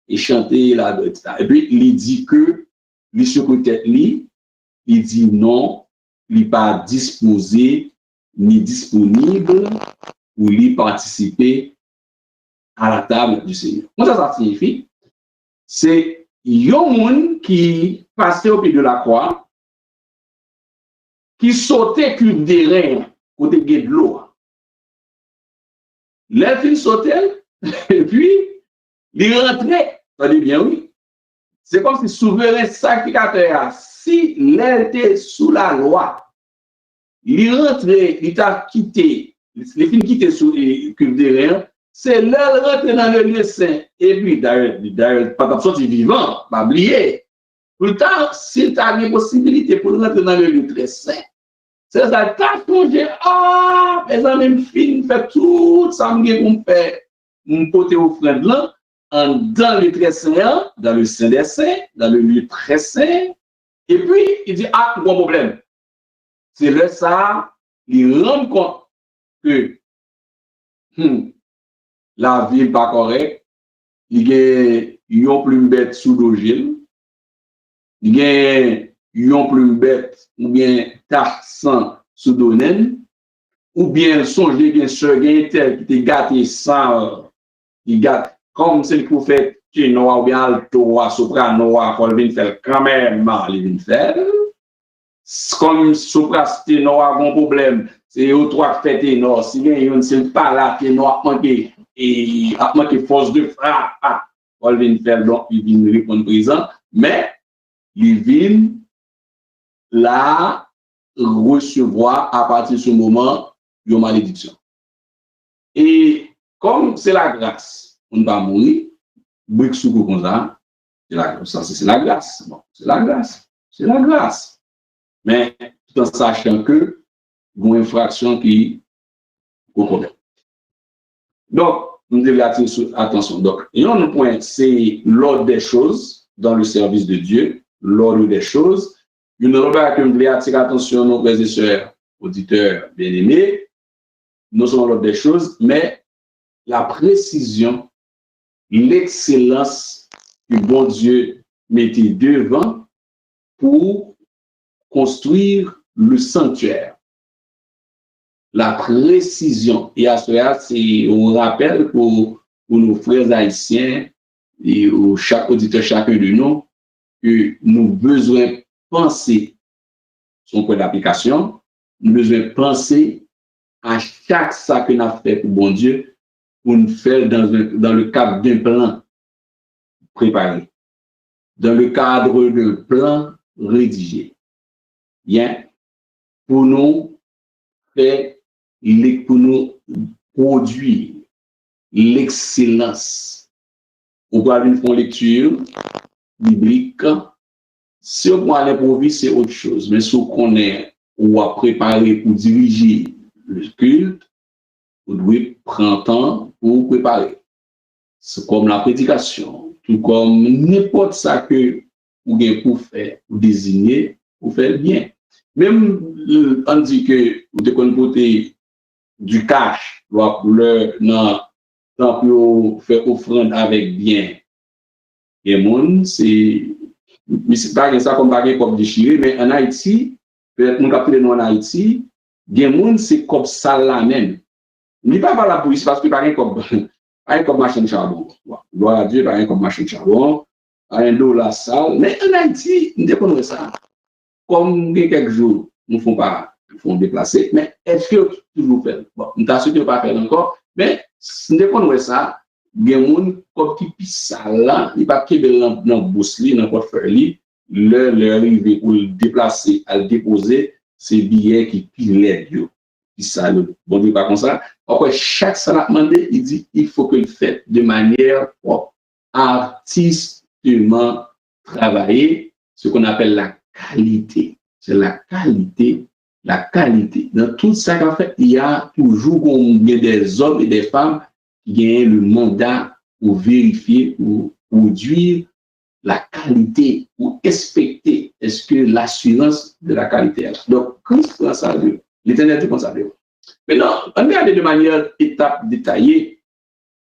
Speaker 1: et chanter là, etc. Et puis, il dit que, lui sur côté lui, il dit non, il n'est pas disposé ni disponible pour lui participer à la table du Seigneur. Qu'est-ce que ça signifie? C'est un monde qui passait au pied de la croix, qui sautait cube des reins côté de l'eau. Les filles sautaient, et puis, il rentrait. Ça dit bien oui. C'est comme si souverain sacrificateur, si l'elle était sous la loi, il rentrait, il t'a quitté, les filles quitté sous les cuves de rien, c'est l'elle rentrait dans le lieu saint. Et puis, d'ailleurs, pas sorti vivant, pas oublier. Pourtant, s'il t'a une possibilité pour rentrer dans le lieu très saint, c'est ça, t'as changé, mes amis, film, fait tout ça, pour me faire, mon côté offrande là, dans le très saint, dans le saint des saints, dans le lieu très saint. Et puis, il dit, bon problème. C'est là ça, il rend compte que la vie n'est pas correcte. Il y a une plume bête sous l'ogile. Il y a une plume bête ou bien taxant sous donen. ou bien songer bien sûr, il y a tel qui te gâté sans, qui gâte, comme c'est le prophète ténor ou bien alto, soprano, pour venir faire quand même, il vient faire. Comme sopras ténor a un problème, c'est aux trois fait ténor, si bien il ne pas là, ténor a manqué force de frappe, pour venir faire, donc il vient répondre présent, mais il vient là recevoir à partir de ce moment une malédiction. Et comme c'est la grâce, on va mourir, brique sous comme ça, c'est la grâce. Bon, c'est la grâce. C'est la grâce. Mais tout en sachant que il y a une infraction qui commet. Donc, nous devons attirer attention. Donc, il y a un point, c'est l'ordre des choses dans le service de Dieu, l'ordre des choses. Une remarque que nous devons attirer attention, nos frères et sœurs, auditeurs bien-aimés, non seulement l'ordre des choses, mais la précision, l'excellence que bon Dieu mettait devant pour construire le sanctuaire. La précision. Et à cela, c'est un rappel pour nos frères haïtiens et chaque auditeur, chacun de nous, que nous avons besoin de penser son point d'application, nous avons besoin de penser à chaque ça que nous avons fait pour bon Dieu, pour nous faire dans le cadre d'un plan préparé, dans le cadre d'un plan rédigé. Bien, pour nous faire, pour nous produire l'excellence. On va avoir une lecture biblique. Si on prend l'improviste, c'est autre chose. Mais si on connaît ou à préparer pour diriger le culte, on doit prendre temps pour préparer. C'est comme la prédication, tout comme n'importe ça que vous avez pour faire, pour désigner, pour faire bien. Même on dit que vous devez côté du cash, pour faire offrande avec bien. Et monde, c'est pas ça comme baguette comme déchiré, mais en Haïti, peut-être nous capter nous en Haïti, des monde c'est comme ça là même. Ni pas par la police parce que pas comme machine charbon. Gloire à Dieu, pas comme machine charbon, un dos la salle, mais en Haïti, nous dépendons de ça. Comme quelques jours, nous font déplacer, mais est-ce que toujours faire? Bon, nous t'assurons que pas faire encore, mais nous dépendons de ça. Il y a des gens qui pissent ça là, ils ne peuvent pas dans le bousse, dans le portefeuille, leur arriver pour le déplacer, à le déposer, c'est billets qui pillent les dieux. Ça, le bon Dieu, pas comme ça. Après, chaque salat demandé, il dit il faut que le fait de manière propre, artistement travailler, ce qu'on appelle la qualité. C'est la qualité, la qualité. Dans tout ça qu'on fait, il y a toujours des hommes et des femmes qui gagnent le mandat pour vérifier, pour produire la qualité, pour inspecter est-ce que l'assurance de la qualité est là. Donc, Christ prend ça de l'Éternel est responsable. Maintenant, on regarde de manière étape détaillée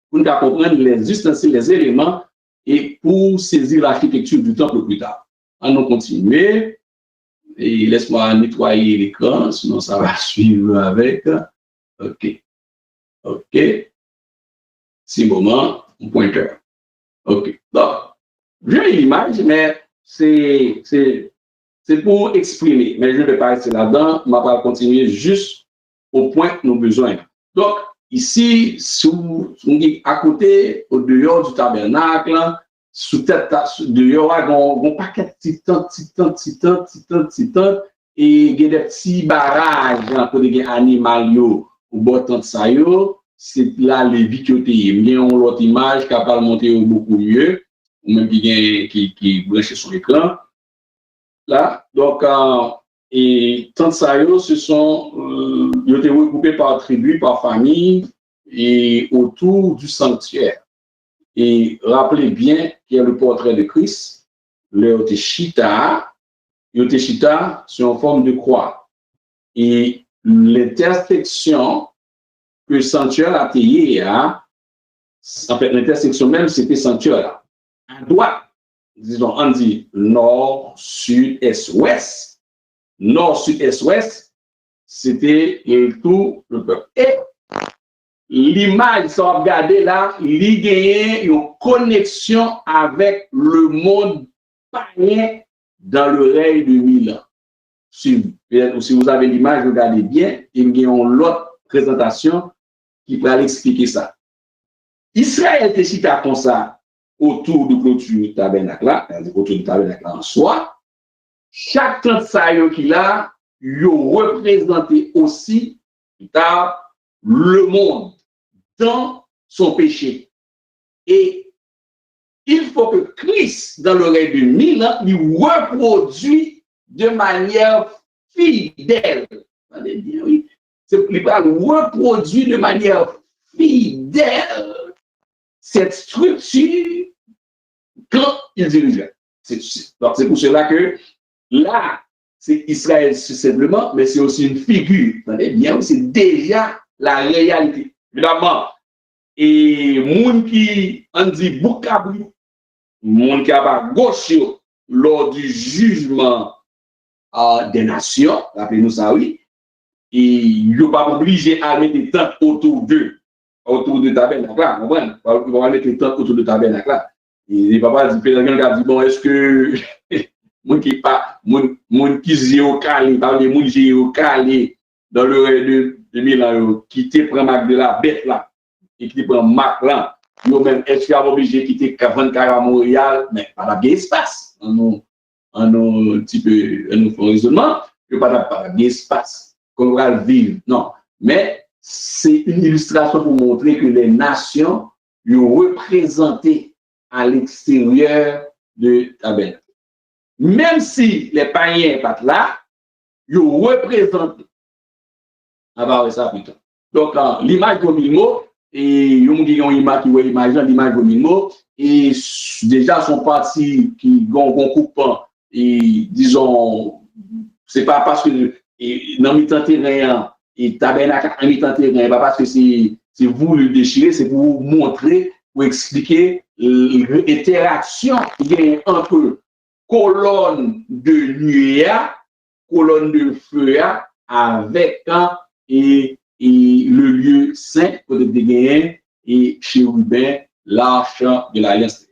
Speaker 1: pour nous comprendre les ustensiles, les éléments et pour saisir l'architecture du temple plus tard. On va continuer et laisse-moi nettoyer l'écran, sinon ça va suivre avec. OK. OK. 6 moments, un pointeur. OK. Donc, j'ai l'image, mais c'est pour exprimer. Mais je ne vais pas rester là-dedans. On va continuer juste au point que nous avons besoin. Donc, ici, à côté, au dehors du tabernacle, sous tête, dehors, il y a un paquet de titan, et il y a des petits barrages, pour des animaux, au bord de ça, c'est là les vidéos. Il y a une autre image qui va monter beaucoup mieux, ou même qui branche sur l'écran. Là, donc, et tant ça, ce sont, ils ont été regroupés par tribu, par famille, et autour du sanctuaire. Et rappelez bien qu'il y a le portrait de Christ, le Yoteshita c'est en forme de croix. Et l'intersection que le sanctuaire a taillé, en fait, l'intersection même, c'était sanctuaire. À droite, disons, on dit nord, sud, est, ouest. Nord, sud, est, ouest, c'était tout le peuple. Et l'image, ça va regarder là, il gagne une connexion avec le monde païen dans le règne de 1000 ans. Si vous avez l'image, regardez bien, il y a une autre présentation qui va expliquer ça. Israël était cité comme ça autour de clôture du tabernacle là, autour du tabernacle en soi. Chaque temps qu'il a, il représenté aussi le monde dans son péché. Et il faut que Christ, dans le règne de 1000 ans, il reproduit de manière fidèle. Oui. Il va reproduire de manière fidèle cette structure quand il dirigeait. C'est pour cela que là, c'est Israël simplement, mais c'est aussi une figure. Bien, c'est déjà la réalité. Évidemment, et moun qui en dit boukabri, moun qui a pas gauche lors du jugement des nations, rappelez-nous ça, oui, et il n'est pas obligé à mettre des tentes autour du tabernacle là, vous comprenez? Il va mettre des tentes autour du tabernacle là. Et les papas disent, quelqu'un dit, bon, est-ce que moun qui pas, moun qui géocalé, parle de moun géocalé dans le règne de 1000 ans, qui te prend marque de la bête là, et qui te prend marque là, yo même, est-ce qu'il y a obligé de quitter 24 à Montréal, mais pas d'espace, un petit peu, un raisonnement, il n'y a pas d'espace, qu'on va vivre, non, mais c'est une illustration pour montrer que les nations sont représentées à l'extérieur de tabernacle. Même si les païens ne sont pas là, ils représentent. On va voir ça plus tard. Donc, l'image de Milmo, et ils ont une image qui imagine l'image de Milmo, et déjà son parti qui ont coupant, et disons, c'est pas parce que dans le temps terrain, et tabernacle en mi-temps terrain, pas parce que c'est vous le déchirer, c'est pour vous montrer, pour expliquer l'interaction qu'il y a entre colonne de nuée, colonne de feu avec et le lieu saint côté de gagner et chérubin, l'arche de l'alliance.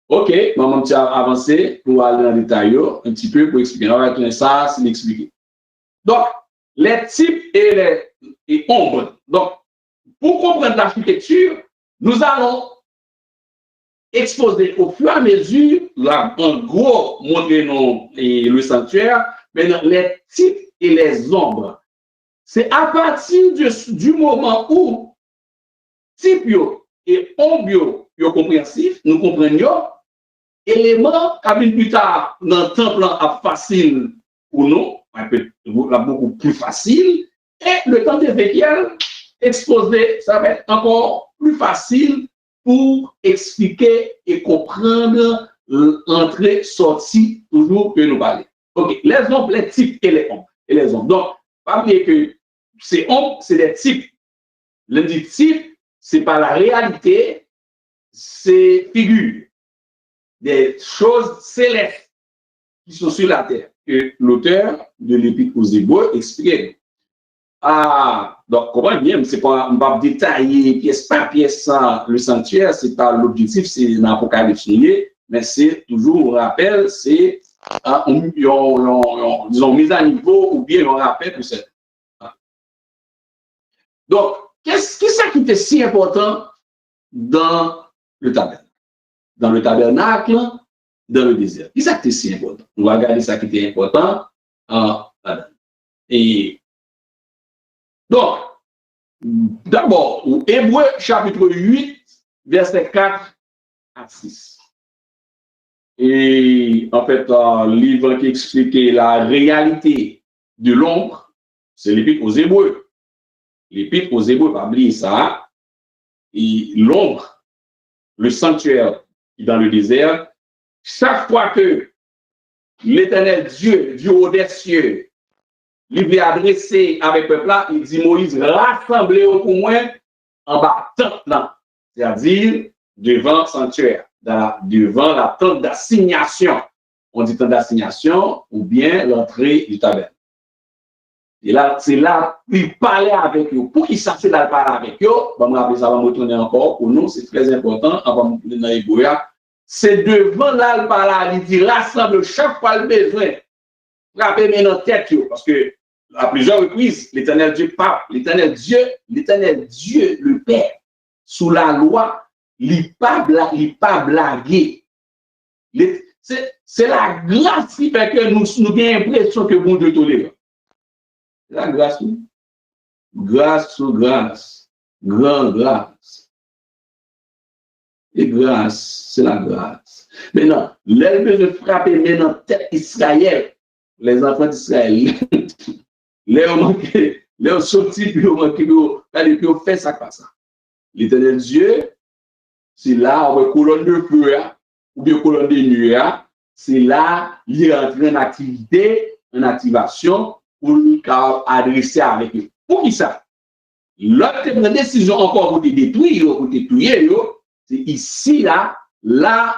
Speaker 1: Ok, maman tu as avancé pour aller dans le détail un petit peu pour expliquer. On va tourner ça, c'est l'expliquer. Donc, les types et les ombres. Donc, pour comprendre l'architecture, nous allons exposer au fur et à mesure, là, en gros, montrer le sanctuaire, maintenant, les types et les ombres. C'est à partir du moment où type et ombre sont compréhensifs, nous comprenons, éléments, qui plus tard, dans le temple, facile pour nous, beaucoup plus facile, et le temps d'Ézéchiel, exposé, ça va être encore plus facile pour expliquer et comprendre l'entrée, sortie, toujours que nous parlons. Ok, les ombres, les types et les ombres. Et les ombres. Donc, pas oublier que ces ombres, c'est des types. L'un type, c'est pas la réalité, c'est figure. Des choses célestes qui sont sur la terre. Que l'auteur de l'Épître aux Hébreux explique. Donc, comment bien, c'est pas on va détailler pièce par pièce le sanctuaire, c'est pas l'objectif, c'est l'Apocalypse, mais c'est toujours, on rappelle, c'est disons, mise à niveau ou bien on rappelle que c'est. Donc, qu'est-ce qui était si important dans le tabernacle? Dans le tabernacle, dans le désert. Qu'est-ce qui était si important? On va regarder ça qui était important. Et donc, d'abord, Hébreux chapitre 8, verset 4 à 6. Et en fait, le livre qui expliquait la réalité de l'ombre, c'est l'Épître aux Hébreux. L'Épître aux Hébreux, pas oublier ça. Et l'ombre, le sanctuaire dans le désert, chaque fois que l'Éternel Dieu, Dieu au des cieux, lui veut adresser avec le peuple là, il dit Moïse, rassemblez-vous pour moi en bas tente là, c'est-à-dire devant le sanctuaire, devant la tente d'assignation. On dit tente d'assignation ou bien l'entrée du tabernacle. Et là, c'est là qu'il parlait avec eux. Pour qu'il sache là, il parlait avec eux, on va rappeler ça, on va retourner encore. Pour nous, c'est très important. Avant de nous dans l'Hébreu, c'est devant là, il parlait, il dit rassemble chaque fois le besoin. Frappez maintenant tête, parce que à plusieurs reprises, l'éternel Dieu parle, l'éternel Dieu, le Père, sous la loi, il pas blagué. C'est la grâce qui fait que nous avons l'impression que bon Dieu tolère. La grâce, grâce sur grâce, grande grâce. Et grâce, c'est la grâce. Maintenant, l'élève de frapper maintenant tête Israël, les enfants d'Israël, les ont sorti, puis ont fait ça comme ça. L'éternel Dieu, c'est là, avec colonne de feu, ou bien colonne de nuit, c'est là, il est entré en activité, en activation, pour nous adresser avec eux. Pour qui ça? L'autre décision encore pour te détruire, pour te tuer, c'est ici, là,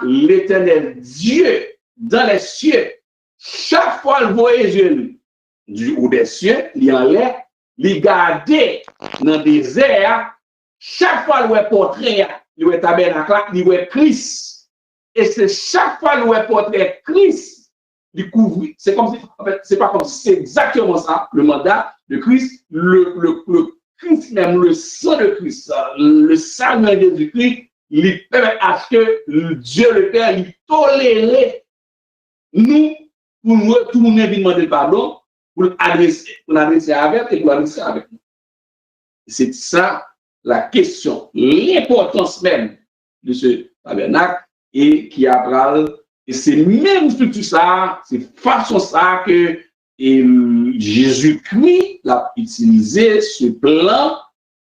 Speaker 1: l'éternel Dieu, dans les cieux, chaque fois le voyage du haut des cieux, il en l'air, il gardait dans le désert, chaque fois le portrait, le tabernacle, le Christ. Et c'est chaque fois le portrait Christ, il couvre. C'est comme si, en fait, c'est pas comme si c'est exactement ça, le mandat de Christ, le Christ même, le sang de Christ, le sang de Jésus-Christ, il permet à ce que Dieu le Père, il tolère nous pour nous retourner et demander pardon, pour l'adresser avec et pour l'adresser avec nous. C'est ça la question, l'importance même de ce tabernacle et qui apprend, et c'est même tout ça, c'est façon ça que Jésus-Christ l'a utilisé ce plan,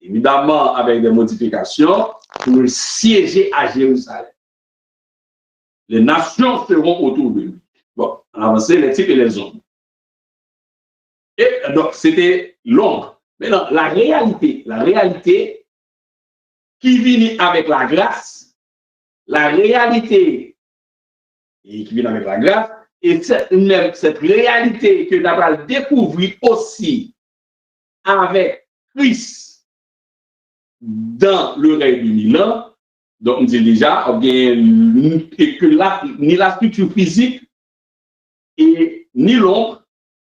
Speaker 1: évidemment avec des modifications, pour siéger à Jérusalem. Les nations seront autour de lui. Bon, on a avancé les types et les hommes. Et donc, c'était long. Maintenant, la réalité qui vient avec la grâce, la réalité qui vient avec la grâce, et cette réalité que nous avons découvert aussi avec Christ dans le règne du Milan, donc on dit déjà, et que là, ni la structure physique, et ni l'ombre,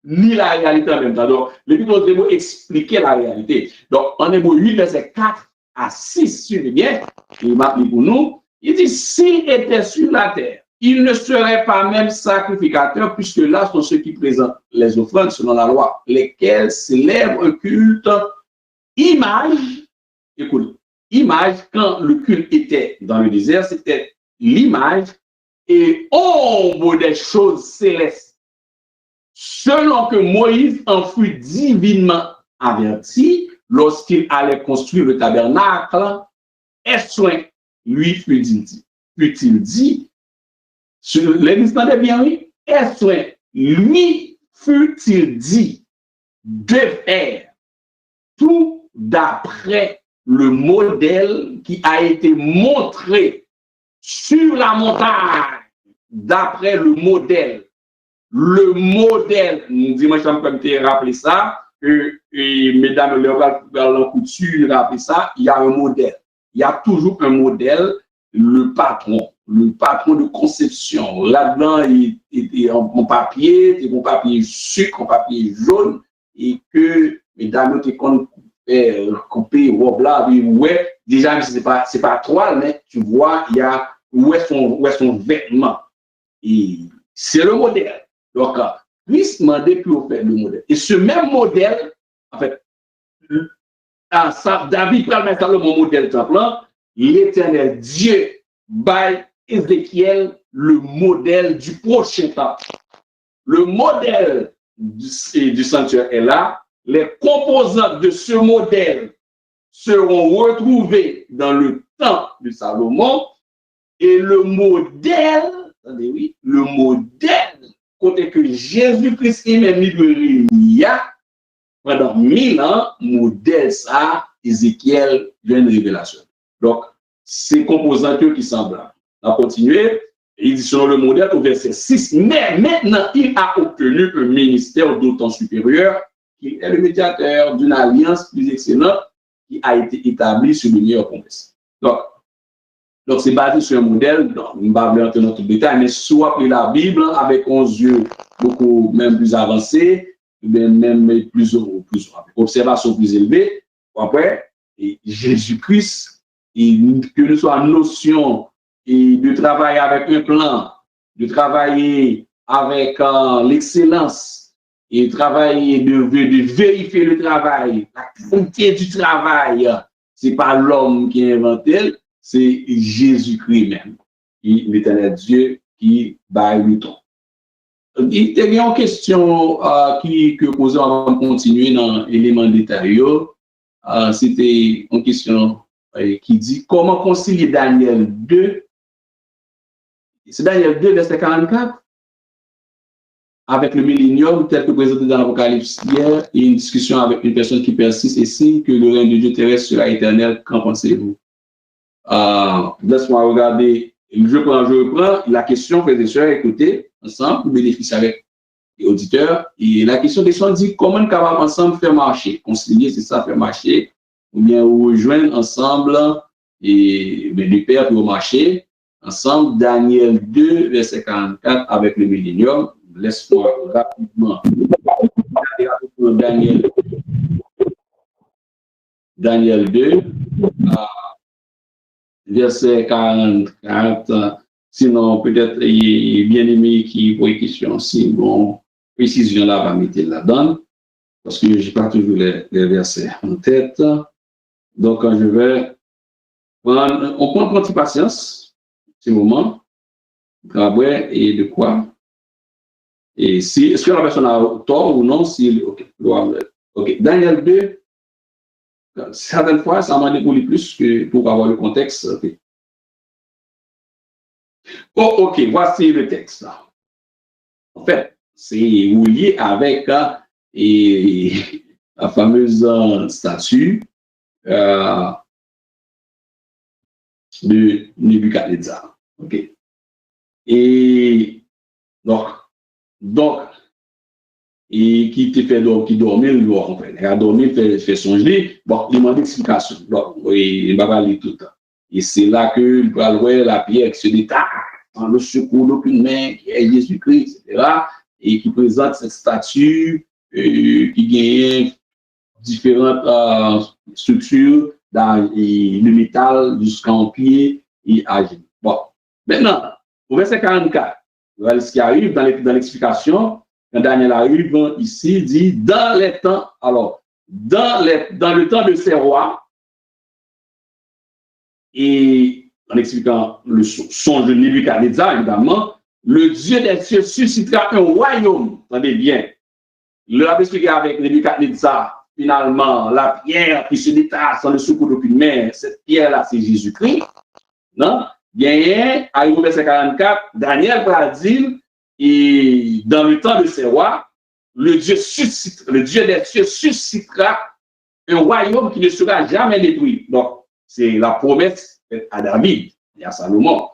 Speaker 1: ni la réalité en même temps. Donc, l'Épître aux Hébreux expliquer la réalité. Donc, en Hébreux 8, verset 4 à 6, suivez bien, il m'a appelé pour nous, il dit, s'il était sur la terre, il ne serait pas même sacrificateur, puisque là sont ceux qui présentent les offrandes selon la loi, lesquels célèbrent un culte image. Écoute, image, quand le culte était dans le désert, c'était l'image et ombre des choses célestes. Selon que Moïse en fut divinement averti lorsqu'il allait construire le tabernacle, est-ce lui fut-il dit, l'église n'entendait bien, oui, est-ce lui fut-il dit de faire tout d'après le modèle qui a été montré sur la montagne, d'après le modèle. Le modèle, dimanche, je peux rappeler ça, et mesdames, leur couture, rappeler ça, il y a un modèle. Il y a toujours un modèle, le patron de conception. Là-dedans, il est en papier, mon papier sucre, en papier jaune, et que mesdames, qui couper robe là, ouais, déjà, c'est pas toile, mais tu vois, il y a où est son vêtement. Et c'est le modèle. Donc, Christ m'a demandé pour faire le modèle. Et ce même modèle, en fait, David prend le modèle temple, l'éternel Dieu, by Ézéchiel, le modèle du prochain temple. Le modèle du sanctuaire est là. Les composantes de ce modèle seront retrouvées dans le temps de Salomon. Et le modèle, attendez, oui, le modèle, côté que Jésus-Christ est même il y a pendant 1000 ans, modèle ça, Ézéchiel vient de révélation. Donc, c'est composantes qui semblent là. On va continuer. Il dit selon le modèle au verset 6, mais maintenant il a obtenu un ministère d'autant supérieur qui est le médiateur d'une alliance plus excellente qui a été établie sur le meilleur promesse. Donc c'est basé sur un modèle, on ne va pas entrer dans tout le détail, mais soit la Bible avec 11 yeux beaucoup même plus avancés, même plus observation plus élevée. Après, Jésus-Christ, que nous soit notion de travailler avec un plan, de travailler avec l'excellence, et travailler, de vérifier le travail, la qualité du travail, c'est pas l'homme qui a inventé, c'est Jésus-Christ même, l'éternel Dieu qui bat le temps. Il y a une question que posée avant de continuer dans l'élément détaillé. C'était une question qui dit comment concilier Daniel 2, c'est Daniel 2, verset 44, avec le millénium tel que présenté dans l'Apocalypse hier, et une discussion avec une personne qui persiste et signe que le règne de Dieu terrestre sera éternel. Qu'en pensez-vous? Laisse-moi regarder. Je reprends la question, frères et sœurs, écoutez, ensemble, pour bénéficier avec les auditeurs. Et la question dit comment nous capable ensemble faire marcher. Concilier, c'est ça, faire marcher, ou bien rejoindre ensemble et les pères pour marcher ensemble. Daniel 2, verset 44, avec le millénium. Laisse-moi rapidement. Daniel 2, verset 44. Sinon, peut-être, il est bien aimé qui pose une question. Si, bon, précision là, va mettre là-dedans. Parce que je n'ai pas toujours les versets en tête. Donc, je vais prendre. On prend un petit patience, ce moment. Après, et de quoi? Et si, est-ce que la personne a tort ou non? Si, ok. Daniel 2, certaines fois, ça m'a découlé plus que pour avoir le contexte. Okay. Oh, ok, voici le texte. En fait, c'est lié avec la fameuse statue de Nebuchadnezzar. Ok. Et donc, et qui te fait qui dormait, en fait. Il a dormi, fait songer. Bon, il m'a d'explication. Donc, il va parler tout le temps. Et c'est là que il va voir la pierre qui se détache dans le secours d'aucune main, qui est Jésus-Christ, etc. Et qui présente cette statue qui gagne différentes structures dans le métal jusqu'en pied et agile. Bon, maintenant, au verset 44, voilà ce qui arrive dans l'explication. Quand Daniel arrive ici, il dit dans les temps, alors, dans le temps de ces rois, et en expliquant le songe de Nebuchadnezzar, évidemment, le Dieu des cieux suscitera un royaume. Attendez bien. Il l'a expliqué avec Nebuchadnezzar, finalement, la pierre qui se détache sans le secours d'aucune main, cette pierre-là, c'est Jésus-Christ. Non? Bien, arrivé au verset 44, Daniel va dire, et dans le temps de ces rois, le Dieu des cieux suscitera un royaume qui ne sera jamais détruit. Donc, c'est la promesse à David et à Salomon,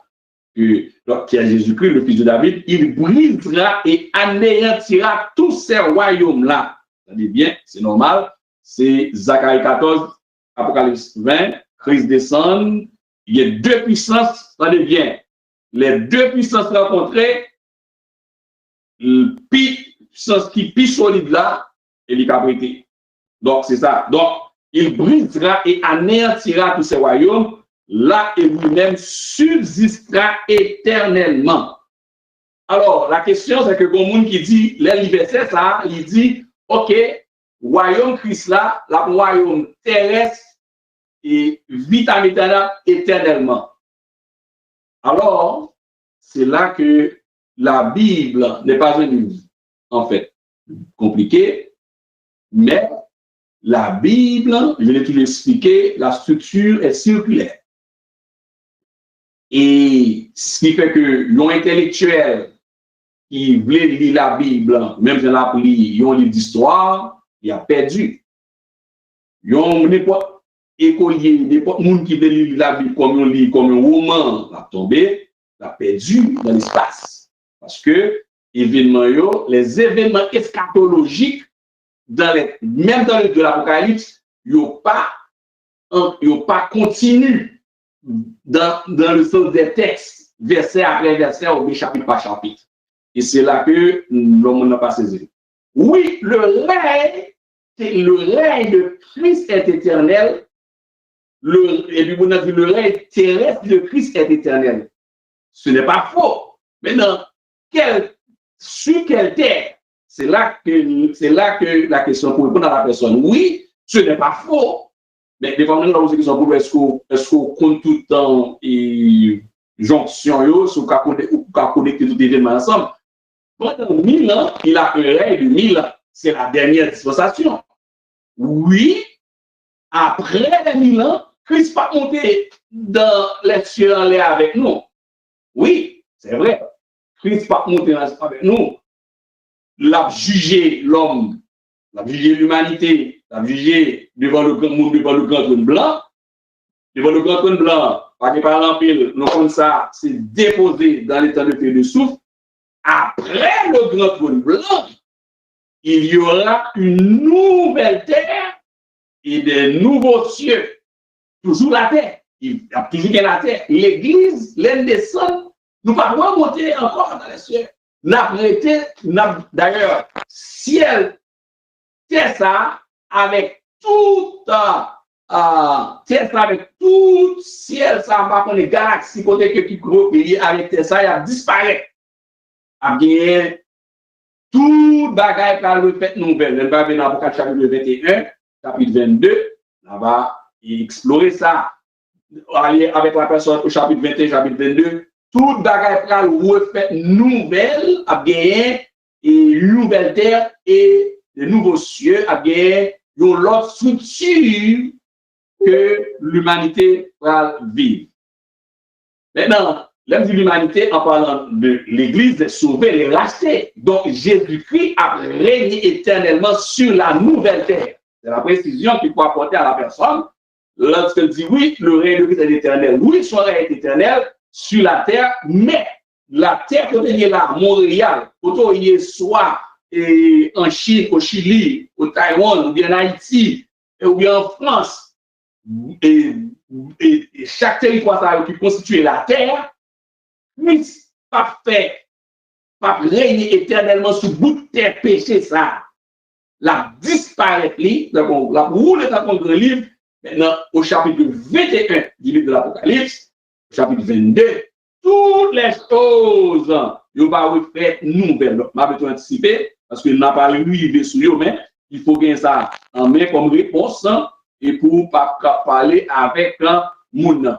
Speaker 1: qui est Jésus-Christ, le fils de David, il brisera et anéantira tous ces royaumes-là. Vous savez bien, c'est normal. C'est Zacharie 14, Apocalypse 20, Christ descend. Il y a deux puissances, ça devient les deux puissances rencontrées, puissance qui est plus solide là, et les caprités. Donc, c'est ça. Donc, il brisera et anéantira tous ces royaumes, là, et lui-même subsistera éternellement. Alors, la question, c'est que le monde qui dit, les versets, ça, il dit, OK, royaume Christ là, le royaume terrestre, et vitam éternellement. Alors, c'est là que la Bible n'est pas un livre, en fait, compliqué, mais la Bible, je l'ai toujours expliqué, la structure est circulaire. Et ce qui fait que l'intellectuel qui voulait lire la Bible, même si on a pris un livre d'histoire, il a perdu. N'importe écolier, n'importe monde qui veut lire la Bible comme un roman, l'a tombé, l'a perdu dans l'espace. Parce que les événements eschatologiques même dans le de l'Apocalypse, il n'y a pas continu dans le sens des textes, verset après verset, ou bien chapitre par chapitre. Et c'est là que l'homme n'a pas saisi. Oui, le règne de Christ est éternel. Et puis, on a dit le règne terrestre de Christ est éternel. Ce n'est pas faux. Maintenant, sur quelle terre? C'est là que la question pour répondre à la personne. Oui, ce n'est pas faux. Mais des fois, on a posé la question pour est-ce qu'on compte tout le temps et jonction, ou qu'on connecter tout événement ensemble. Pendant 1000 ans, il a un règne de 1000 ans. C'est la dernière dispensation. Oui, après les 1000 ans, Christ va monter dans les cieux en l'air avec nous. Oui, c'est vrai. Christ va monter avec nous. L'a jugé l'homme, l'a jugé l'humanité, l'a jugé devant le grand monde, devant le grand trône blanc. Devant le grand trône blanc, par exemple, nous comme ça, c'est déposé dans l'état de feu de souffle. Après le grand trône blanc, il y aura une nouvelle terre et des nouveaux cieux. Toujours la terre. Il y a toujours la terre. L'église, l'elle descend. Nous ne pouvons pas monter encore dans les cieux. D'ailleurs, ciel, terre ça, avec tout, terre ça, avec tout ciel, ça va prendre les galaxies, côté que qui gros pays avec terre ça, il a disparu. A bien, tout bagaille par le fait nouvelle. Elle va venir dans l'Apocalypse chapitre 21, chapitre 22, là va explorer ça. Aller avec la personne au chapitre 21, chapitre 22, tout bagaille par le refait nouvelle, a bien, et une nouvelle terre et de nouveaux cieux, a bien, une autre structure que l'humanité va vivre. Maintenant, l'homme de l'humanité, en parlant de l'Église, est sauvée, elle est rachetée. Donc, Jésus-Christ a régné éternellement sur la nouvelle terre. C'est la précision qu'il faut apporter à la personne. Lorsqu'elle dit oui, le règne de Christ est éternel. Oui, son règne est éternel sur la terre, mais la terre que il est là, Montréal, autant il est soit en Chine, au Chili, au Taïwan, ou bien en Haïti, ou bien en France, et chaque territoire qui constitue la terre, Christ pas régner éternellement sur bout de terre péché ça. La disparaître, la roule dans ton grand livre, maintenant au chapitre 21 du livre de l'Apocalypse, au chapitre 22, toutes les choses, il va refaire nouvelle. Donc, je vais anticiper, parce qu'il n'a pas arrivé sur eux, mais il faut gagner ça en main comme réponse, et pour pas parler avec un monde.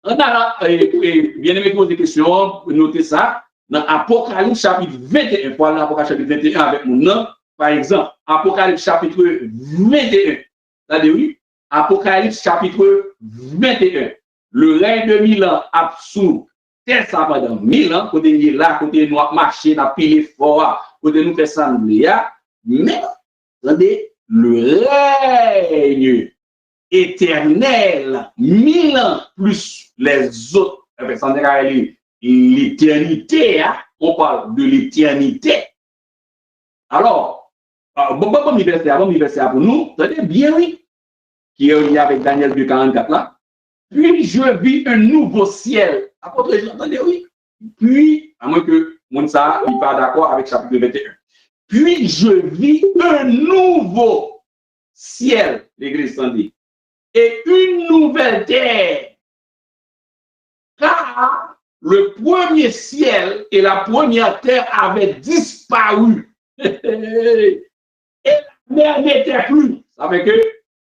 Speaker 1: On a bien aimé poser des questions, notez ça, dans Apocalypse chapitre 21, pour aller dans Apocalypse chapitre 21 avec mon nom, par exemple, Apocalypse chapitre 21, c'est-à-dire oui, Apocalypse chapitre 21, le règne de 1000 ans absous, c'est ça pendant 1000 ans, côté nous là, côté nous marcher, n'a pilé fort, côté nous fait sembler, mais, attendez, le règne éternel, 1000 ans plus les autres, l'éternité, on parle de l'éternité. Alors, bon verset pour nous, attendez bien oui, qui est lié avec Daniel 2,44 là. Puis je vis un nouveau ciel. Apôtre Jean, attendez oui. Puis, à moins que Mounsa n'est pas d'accord avec chapitre 21. Puis je vis un nouveau ciel, l'église s'en dit, et une nouvelle terre. Car le premier ciel et la première terre avaient disparu. Et la mer n'était plus. Ça fait que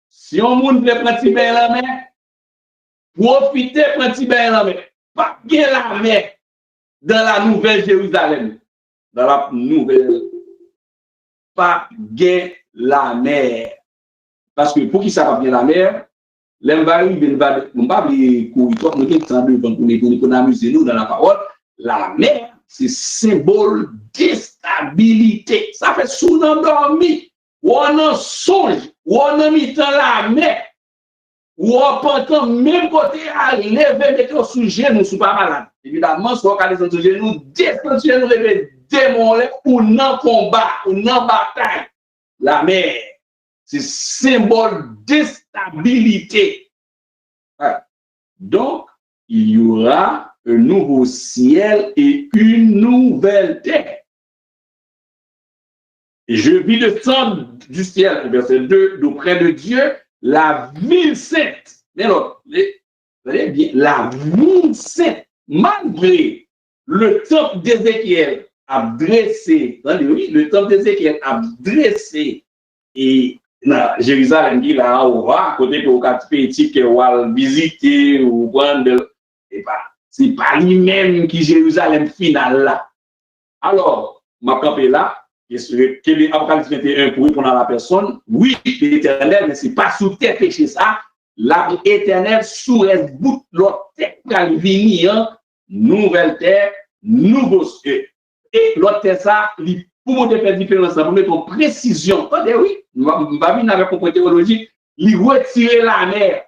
Speaker 1: si on monde veut prendre petit bain la mer, profitez prendre petit bain la mer. Pas bien la mer dans la nouvelle Jérusalem. Dans la nouvelle, pas bien la mer. Parce que pour qui ça va bien la mer, l'envahir, on va pas oublier qu'on pour amuser nous dans la parole. La mer, c'est symbole d'instabilité. Ça fait souvent dormir. Ou on en songe, ou on en mis dans la mer, ou on peut même côté à lever, mettre sous genou, sous pas malade. Évidemment, si on regarde sous genou, descendre sous genou, lever démon, ou non combat, ou non bataille. la mer. C'est symbole de stabilité. Ouais. Donc, il y aura un nouveau ciel et une nouvelle terre. Et je vis le sang du ciel, verset 2, d'auprès de Dieu, la ville sainte. Mais alors, vous voyez bien, la ville sainte, malgré le temple d'Ézéchiel a dressé, oui, le temple d'Ézéchiel a dressé, et dans Jérusalem, il a à côté de petit que on visiter ou prendre, c'est pas lui-même qui Jérusalem final là. Alors, ma campé là, quel est Apocalypse 21 pour répondre à la personne? Oui, l'éternel, mais ce n'est pas sous tes péchés ça. L'arbre éternel sous reste bout l'autre terre qui venir, nouvelle terre, nouveau ciel. Et l'autre terre ça, pour faire la différence, pour mettre en précision. Attendez, oui, je vais venir avec un point théologique, il retirer la mer.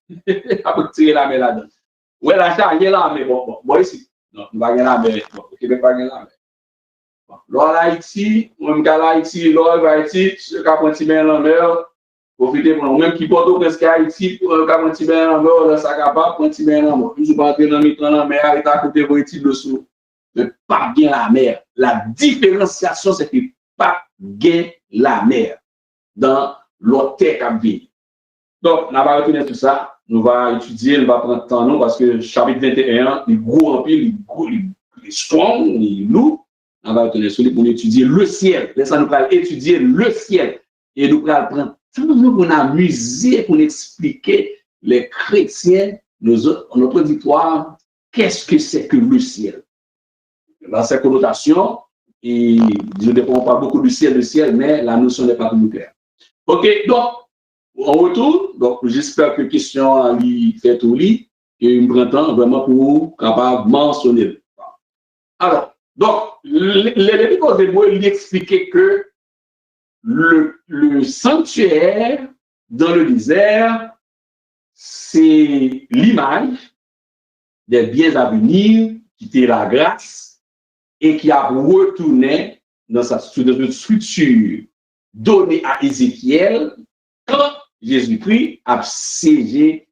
Speaker 1: Il va retirer la mer là-dedans. Ouais, la charge est là, mais bon, ici. Non, il va gagner la mer. Bon, il ne va pas gagner la mer. Lors d'Haïti, même qu'à l'Haïti, lors d'Haïti, ce qu'a prend Tibet en mer, profitez pour même qui porte presque Haïti, qu'a prend Tibet en mer, ça capable prendre Tibet en mer. Toujours pas dans la mer, il est à côté de Haïti dessous. Mais pas bien la mer. La différenciation, c'est que pas bien la mer dans l'autre terre qu'a vie. Donc, on va retenir tout ça. Nous allons étudier, on va prendre temps, non, parce que chapitre 21, il est gros en pile, il est strong, il est lourd. On va retenir celui pour étudier le ciel. Laissez nous étudier le ciel. Et nous allons prendre tout le monde pour amuser, pour expliquer les chrétiens, notre auditoire, qu'est-ce que c'est que le ciel. Dans ces connotations, et je ne dépends pas beaucoup du ciel, mais la notion n'est pas tout claire. OK, donc, en retour, donc j'espère que la question a fait tout lit, et il me prend temps vraiment pour capable mentionner. Alors, donc, l'Épître des Hébreux lui expliquait que le sanctuaire dans le désert, c'est l'image des biens à venir qui était la grâce et qui a retourné dans sa structure donnée à Ézéchiel quand Jésus-Christ a siégé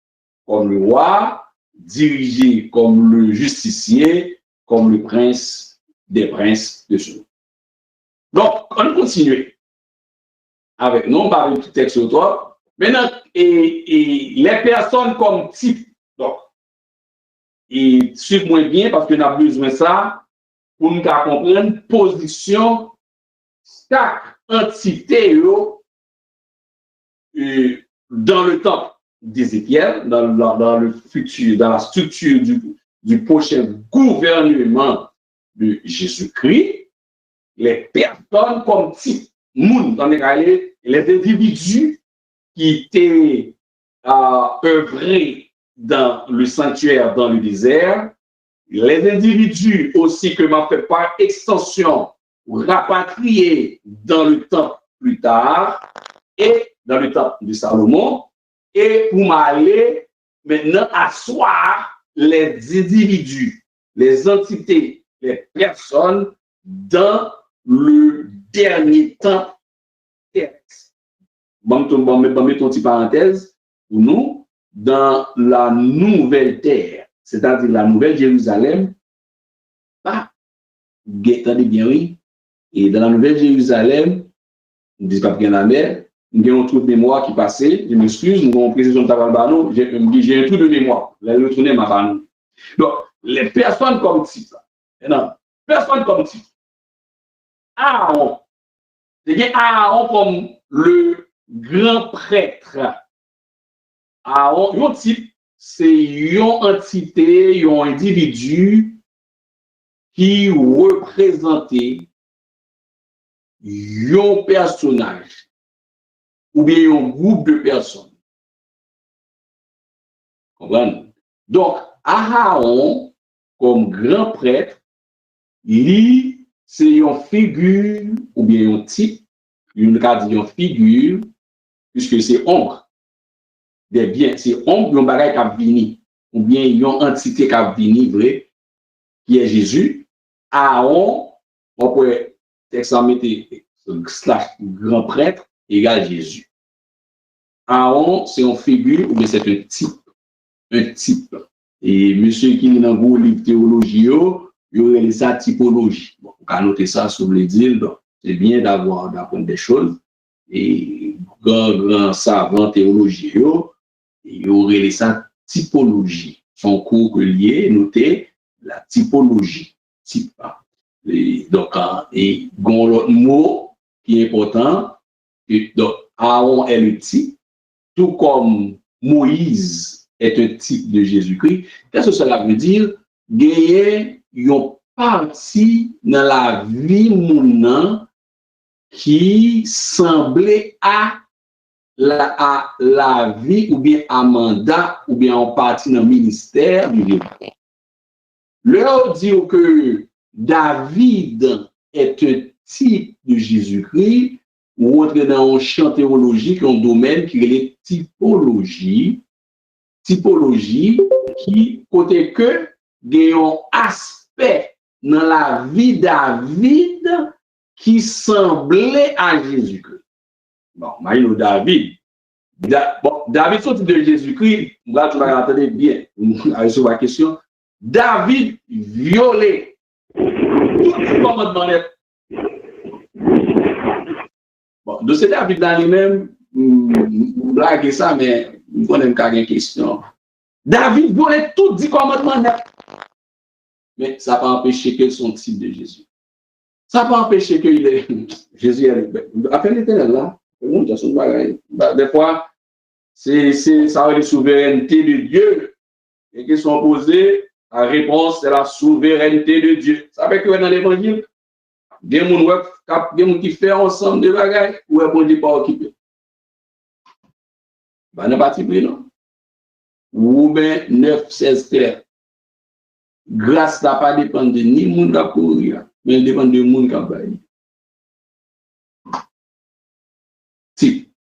Speaker 1: comme le roi, dirigé comme le justicier, comme le prince des princes de ce monde. Donc, on continue avec nous, on parle du texte sur toi. Maintenant, et les personnes comme type, donc, et suivez-moi bien parce qu'on a besoin de ça pour nous comprendre position chaque entité dans le temps d'Ézéchiel, dans le futur, dans la structure du prochain gouvernement de Jésus-Christ, les personnes comme type moun, les individus qui étaient œuvrés dans le sanctuaire, dans le désert, les individus aussi que m'a fait par extension rapatriés dans le temps plus tard et dans le temps de Salomon, et pour m'aller maintenant asseoir les individus, les entités, les personnes dans le dernier temps terrestre. Bon, mettons une petite parenthèse pour nous, dans la nouvelle terre, c'est-à-dire la nouvelle Jérusalem, attendez bien, oui, et dans la nouvelle Jérusalem, on ne dit pas bien la mer, nous avons un trou de mémoire qui passait, je m'excuse, nous avons précision de Tabalbano, j'ai un trou de mémoire, je vais retourner ma banou. Donc, les personnes comme type, non, personnes comme type, Aaron, c'est Aaron comme le grand prêtre. Aaron, un type, c'est une entité, un individu qui représentait un personnage ou bien un groupe de personnes. Comprenez? Donc, Aaron, comme grand prêtre, lui, c'est une figure ou bien un type, une figure, puisque c'est ombre. Des biens, c'est ombre d'un bagage qui a venu, ou bien une entité qui a venu, vrai, qui est Jésus. Aaron, on peut slash grand prêtre égale Jésus. Aaron, c'est une figure ou bien c'est un type. Un type. Et monsieur qui est dans le livre théologie, il y aurait sa typologie. Bon, on peut noter ça sur les îles, donc c'est bien d'apprendre des choses. Et grand savant théologie, il y aurait sa typologie. Son cours lié, noter la typologie. Type. Et donc, et l'autre mot qui est important, donc Aaron est le type, tout comme Moïse est un type de Jésus-Christ. Qu'est-ce que cela veut dire? Gagner une partie dans la vie mounant qui semblait à la vie ou bien à mandat ou bien en partie dans le ministère du Dieu. Leur dire que David est un type de Jésus-Christ, ou entrer dans un champ théologique, un domaine qui est la typologie qui, côté que, il un aspect dans la vie de David qui semblait à Jésus-Christ. Bon, maintenant, David, sorti de Jésus-Christ, vous attendez bien, sur la question. David violait tout le commandement. Bon, de ce David dans lui-même, blague ça, mais je connais pas une question. David violait tout le commandement. Mais ça n'a pas empêché que son type de Jésus. Ça n'a pas empêché que Jésus est. Appelle l'éternel là. Des fois, ça a la souveraineté de Dieu. Et qu'ils sont posés, la réponse, c'est la souveraineté de Dieu. Ça fait que dans l'évangile, des gens qui font ensemble des bagages, ou est bon Dieu pas occupé. Ben, n'a pas pris, non? Ou bien 9, 16 clair. Grâce n'a pas dépend de ni monde qui a courir, mais dépend de monde qui a baillé.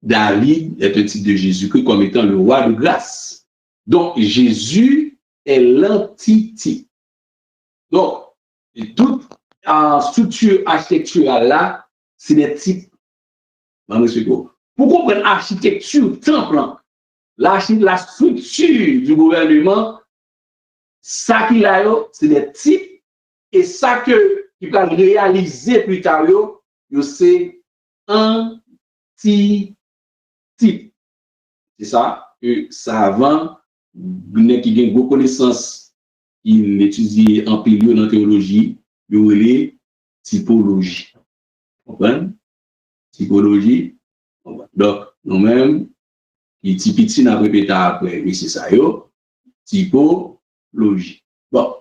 Speaker 1: David est un type de Jésus-Christ comme étant le roi de grâce. Donc, Jésus est l'antitype. Donc, toute structure architecturale là, c'est des types. Pour comprendre l'architecture, temple, la structure du gouvernement, ça qu'il a, c'est des types, et ça que tu vas réaliser plus tard, c'est antitype. C'est ça que savant, qui a une bonne connaissance, il étudie en période en théologie, il y a typologie. Vous comprenez? Typologie. Donc, nous-mêmes, les types n'a répété après, mais c'est ça, typologie. Bon.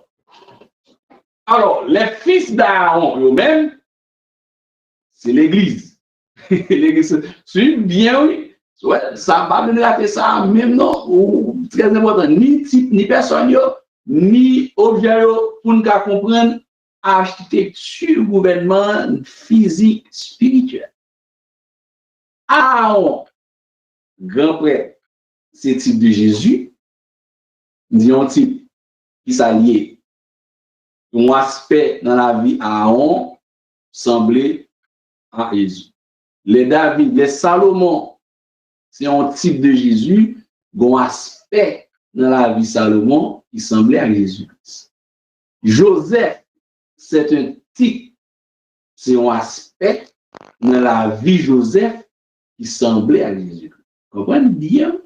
Speaker 1: Alors, les fils d'Aaron eux-mêmes, c'est l'Église. L'Église, c'est bien, oui. Ouais, ça va donner la ça, même non, ou très important, ni type, ni personne, ni objet, pour nous comprendre architecture, gouvernement, physique, spirituel. Aaron, grand prêtre, c'est type de Jésus, dit un type qui s'allie, un aspect dans la vie Aaron semblait à Jésus. Les David, les Salomon, c'est un type de Jésus, un aspect dans la vie Salomon qui semblait à Jésus-Christ. Joseph, c'est un type, c'est un aspect dans la vie Joseph qui semblait à Jésus-Christ. Vous comprenez bien?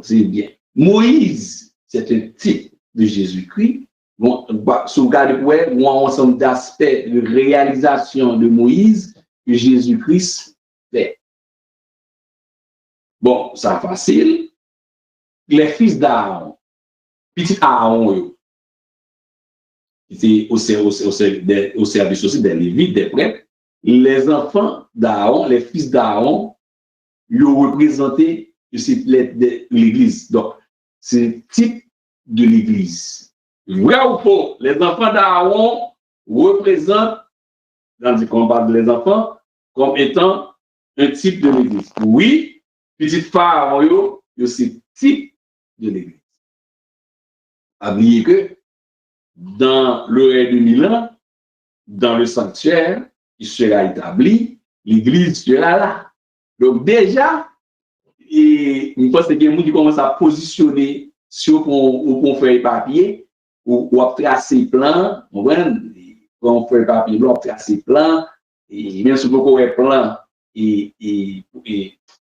Speaker 1: C'est bien. Moïse, c'est un type de Jésus-Christ. Bon, si vous regardez, un ensemble d'aspects de réalisation de Moïse que Jésus-Christ fait. Bon, ça facile. Les fils d'Aaron, petit Aaron, c'est au service aussi des Lévites, des prêtres. Les enfants d'Aaron, les fils d'Aaron, ils ont représenté l'Église. Donc, c'est le type de l'Église. Vrai ou faux, les enfants d'Aaron représentent, quand on parle des enfants, comme étant un type de l'Église. Oui, petit pharaon, c'est type de l'Église. Oubliez que dans le règne de 1000 ans, dans le sanctuaire, il sera établi, l'Église sera là. Donc déjà, et je pense que les gens qui commencent à positionner sur qu'on fait papier, ou à tracer plan, on fait papier, on tracer plan, et bien sûr, qu'on fait plan, et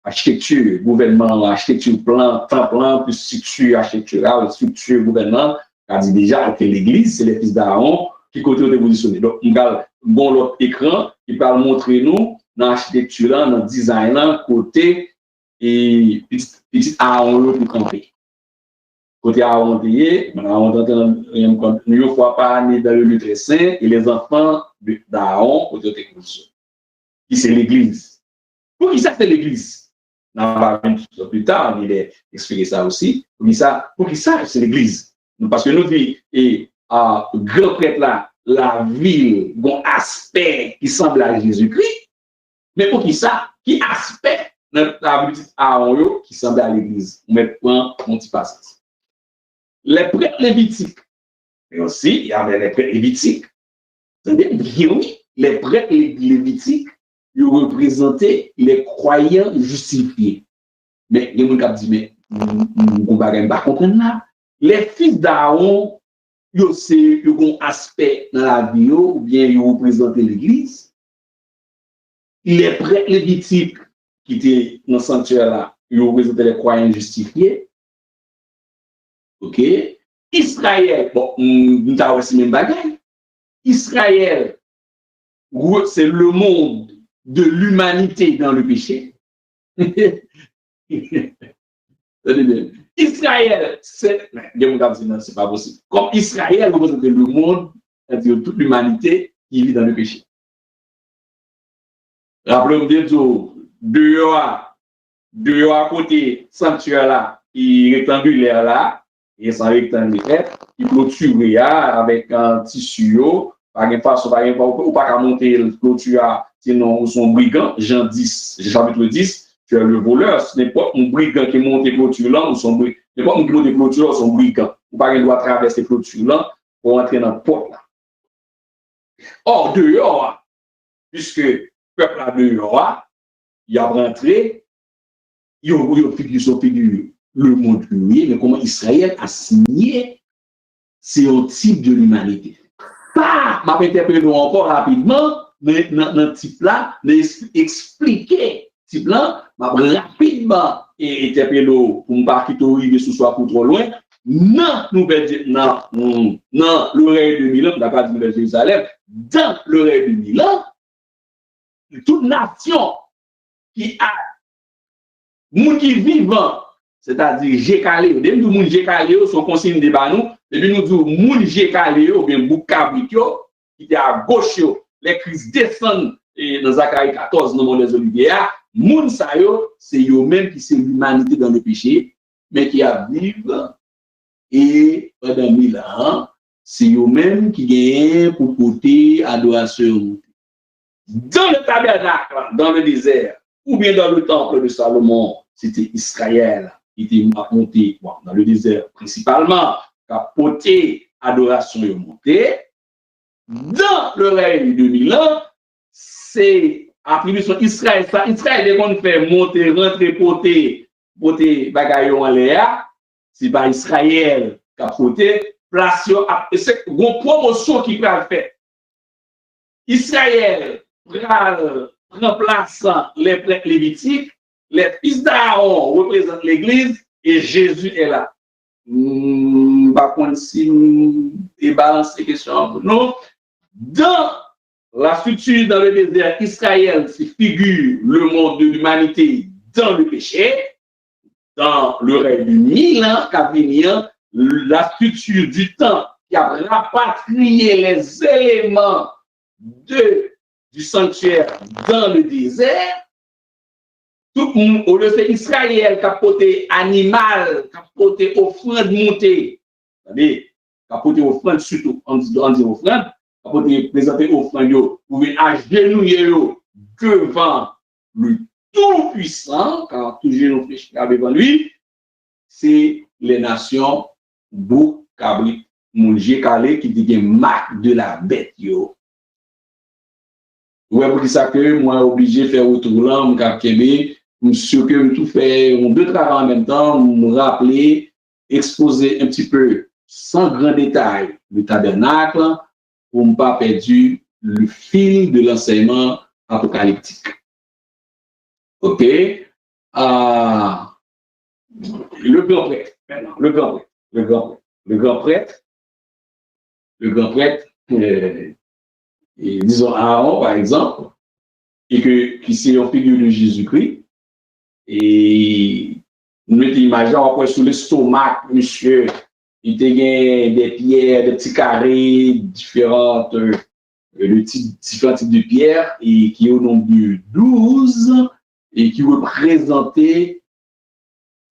Speaker 1: architecture, gouvernement, architecture, plan, plus structure architecturale, structure, gouvernement, on dit déjà que l'Église, c'est les fils d'Aaron qui continuent de positionner. Donc, on a bon l'autre écran qui va montrer nous dans l'architecture, dans le design, côté et petit Aaron pour camper. Côté Aaron, on ne fois pas année dans le lieu saint et les enfants d'Aaron, côté technicien. Qui c'est l'Église. Pour qui ça, c'est l'Église? On va voir plus tard, il est expliqué ça aussi. Pour qui ça, c'est l'Église. Parce que nous disons, et grand prêtre là, la ville, bon aspect qui semble à Jésus-Christ, mais pour qui ça? Qui aspect la petite Aaron qui semble à l'Église? On met point, mon petit passage. Les prêtres lévitiques, mais aussi, il y avait les prêtres lévitiques. Oui, les prêtres lévitiques, ils représentaient les croyants justifiés. Mais il y a des gens qui disent, mais on ne va pas comprendre là. Les fils d'Aaron, ils ont un aspect dans la vie, ou bien ils représentent l'Église. Les prêtres lévitiques qui étaient dans le sanctuaire là, ils représentaient les croyants justifiés. OK? Israël, bon, nous avons aussi même bagaille. Israël, c'est le monde de l'humanité dans le péché. Israël, c'est pas possible. Comme Israël représente le monde, c'est-à-dire toute l'humanité qui vit dans le péché. Rappelez-vous, dehors à côté sanctuaire là, qui est rectangulaire là, et sans rectangulaire, il clôture avec un tissu, par exemple, ou pas qu'à monter le clôture, sinon son brigand, Jean 10, chapitre 10, tu es le voleur, ce n'est pas un brigand qui monte les clôtures là, ou son brigand, ce n'est pas un clôture de clôture, son brigand, ou pas qu'il doit traverser les clôtures là pour entrer dans la porte là. Or, dehors, puisque le peuple a dehors, il a rentré, il a son figure le monde lui, mais comment Israël a signé, c'est un type de l'humanité. Ça, je vais interpréter encore rapidement, mais dans le type là, expliquer type là, je vais rapidement interpréter pour ne pas quitter ce soit pour trop loin. Non, l'oreille de Milan, on n'a pas dit de Jérusalem, dans l'oreille de Milan, toute nation qui a monde qui vivant, c'est-à-dire Gécalé, dès que nous monde Gécalé sont consigne de banou, et puis nous disons monde Gécalé ou bien Boukabikyo qui était à gauche, les crises descendent dans Zacharie 14 dans les Oliviers, monde ça yo, c'est eux même qui c'est l'humanité dans le péché, mais qui a vivre et pendant 1000 ans, c'est eux même qui gagnent pour porter adoration. Dans le tabernacle, dans le désert, ou bien dans le temple de Salomon, c'était Israël qui était monté dans le désert principalement, qui a porté adoration et monté. Dans le règne de Milan, c'est attribution Israël. Ça, Israël, dès qu'on fait monter, rentrer, porter bagaillon en l'air, c'est pas Israël qui a porté, place, c'est une promotion qui peut faire. Israël remplaçant les lévitiques, les fils d'Aaron représentent l'Église et Jésus est là. Par contre, si nous débalançons ces questions, non. Dans la structure dans le désert, Israël se figure le monde de l'humanité dans le péché, dans le règne du Milan, la structure du temps qui a rapatrié les éléments du sanctuaire dans le désert. Tout le monde, au lieu de Israël qui a porté animal, qui a porté offrande montée, c'est-à-dire qui a porté offrande surtout, on dit offrande, qui a porté présenté offrande, pour agenouiller devant le Tout-Puissant, car toujours nous fléchis devant lui, c'est les nations Boukabli, mon Gécalé qui dit marque de la bête, yo. Ouais, pour ça que moi, obligé de faire retour là, je suis sûr que je tout fait, on deux travaux en même temps, me rappeler, exposer un petit peu, sans grand détail, le tabernacle, pour ne pas perdre le fil de l'enseignement apocalyptique. OK? Le grand prêtre, maintenant, le grand prêtre, et disons Aaron, par exemple, et qui c'est en figure de Jésus-Christ, et nous mettons l'image après sur l'estomac, monsieur, il te gagne des pierres, des petits carrés, différents types de pierres, et qui au nombre de 12, et qui représentaient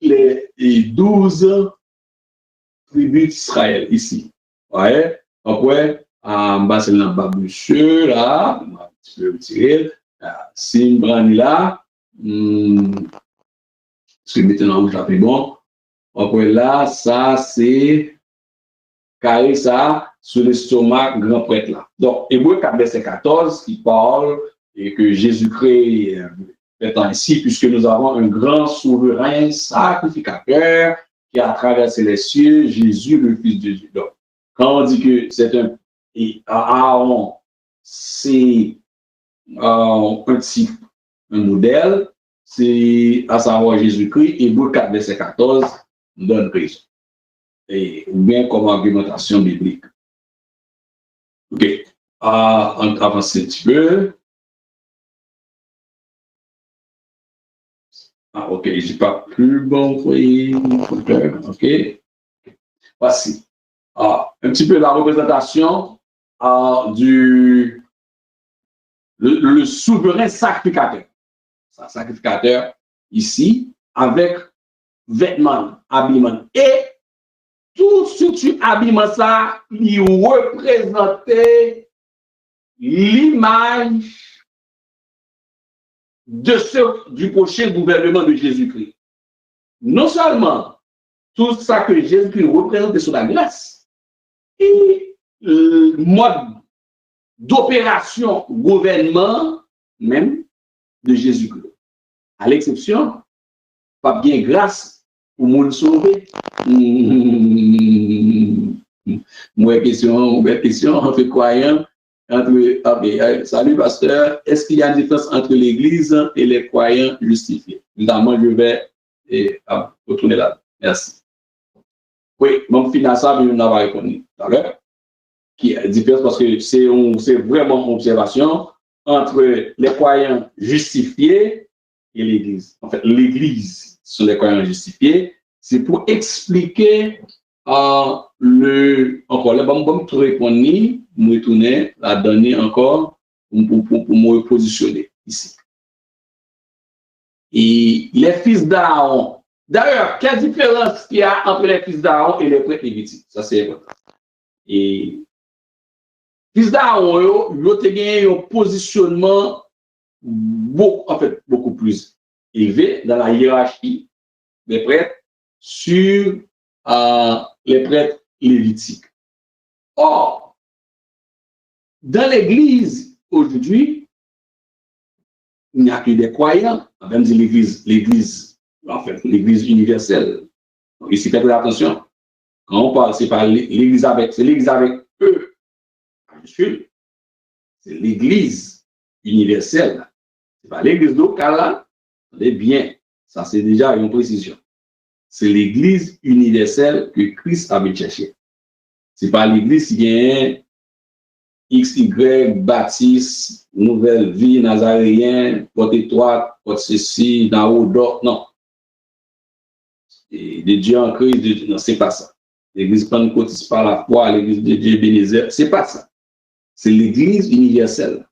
Speaker 1: les 12 tribus d'Israël ici. Ouais, après, c'est là, monsieur, là, un petit peu retiré, c'est une là, parce que maintenant, vous appelez bon. Après là, ça, c'est carré ça sur l'estomac grand prêtre là. Donc, Hébreu 4, verset 14, qui parle et que Jésus-Christ est ainsi, puisque nous avons un grand souverain sacrificateur qui a traversé les cieux, Jésus, le Fils de Dieu. Donc, quand on dit que c'est Aaron, c'est un type, un modèle, c'est à savoir Jésus-Christ, Hébreu 4, verset 14, donne raison. Ou bien comme argumentation biblique. OK. On avance un petit peu. OK, je n'ai pas plus bon. OK. Voici. Un petit peu la représentation du le souverain sacrificateur. Sacrificateur ici, avec vêtements, habillement. Et tout ce que tu habillement ça, il représentait l'image du prochain gouvernement de Jésus-Christ. Non seulement tout ça que Jésus-Christ représentait sur la grâce, et le mode d'opération gouvernement même de Jésus-Christ. À l'exception, pas bien grâce pour monde sauvé. Moi, question entre croyants, salut pasteur, est-ce qu'il y a une différence entre l'Église et les croyants justifiés? Notamment, je vais retourner là. Merci. Oui, mon financement, nous n'avons pas répondu tout à l'heure. Qui est différence parce que c'est vraiment une observation entre les croyants justifiés et l'Église. En fait, l'Église sont les croyants justifiés. C'est pour expliquer encore là, bon, tout répondre, me retourner, la donner encore pour me repositionner ici. Et les fils d'Aaron. D'ailleurs, quelle différence qu'il y a entre les fils d'Aaron et les prêtres lévitiques? Ça, c'est important. Et fils d'Aaron, ils ont gagné un positionnement beaucoup plus élevé dans la hiérarchie des prêtres sur les prêtres lévitiques. Or, dans l'Église aujourd'hui, il n'y a que des croyants, même si l'Église universelle. Donc, ici, faites attention. Quand on parle, c'est pas l'Église avec eux. C'est l'Église universelle. C'est pas l'Église locale là. C'est bien. Ça, c'est déjà une précision. C'est l'Église universelle que Christ avait cherché. C'est pas l'Église qui gagne XY, Baptiste, Nouvelle Vie, Nazaréen, porte étroite, porte ceci, dans haut d'or. Non. Et de Dieu en Christ, non, c'est pas ça. L'Église pentecôtiste par la foi, l'Église de Dieu Bénézer, c'est pas ça. C'est l'Église universelle.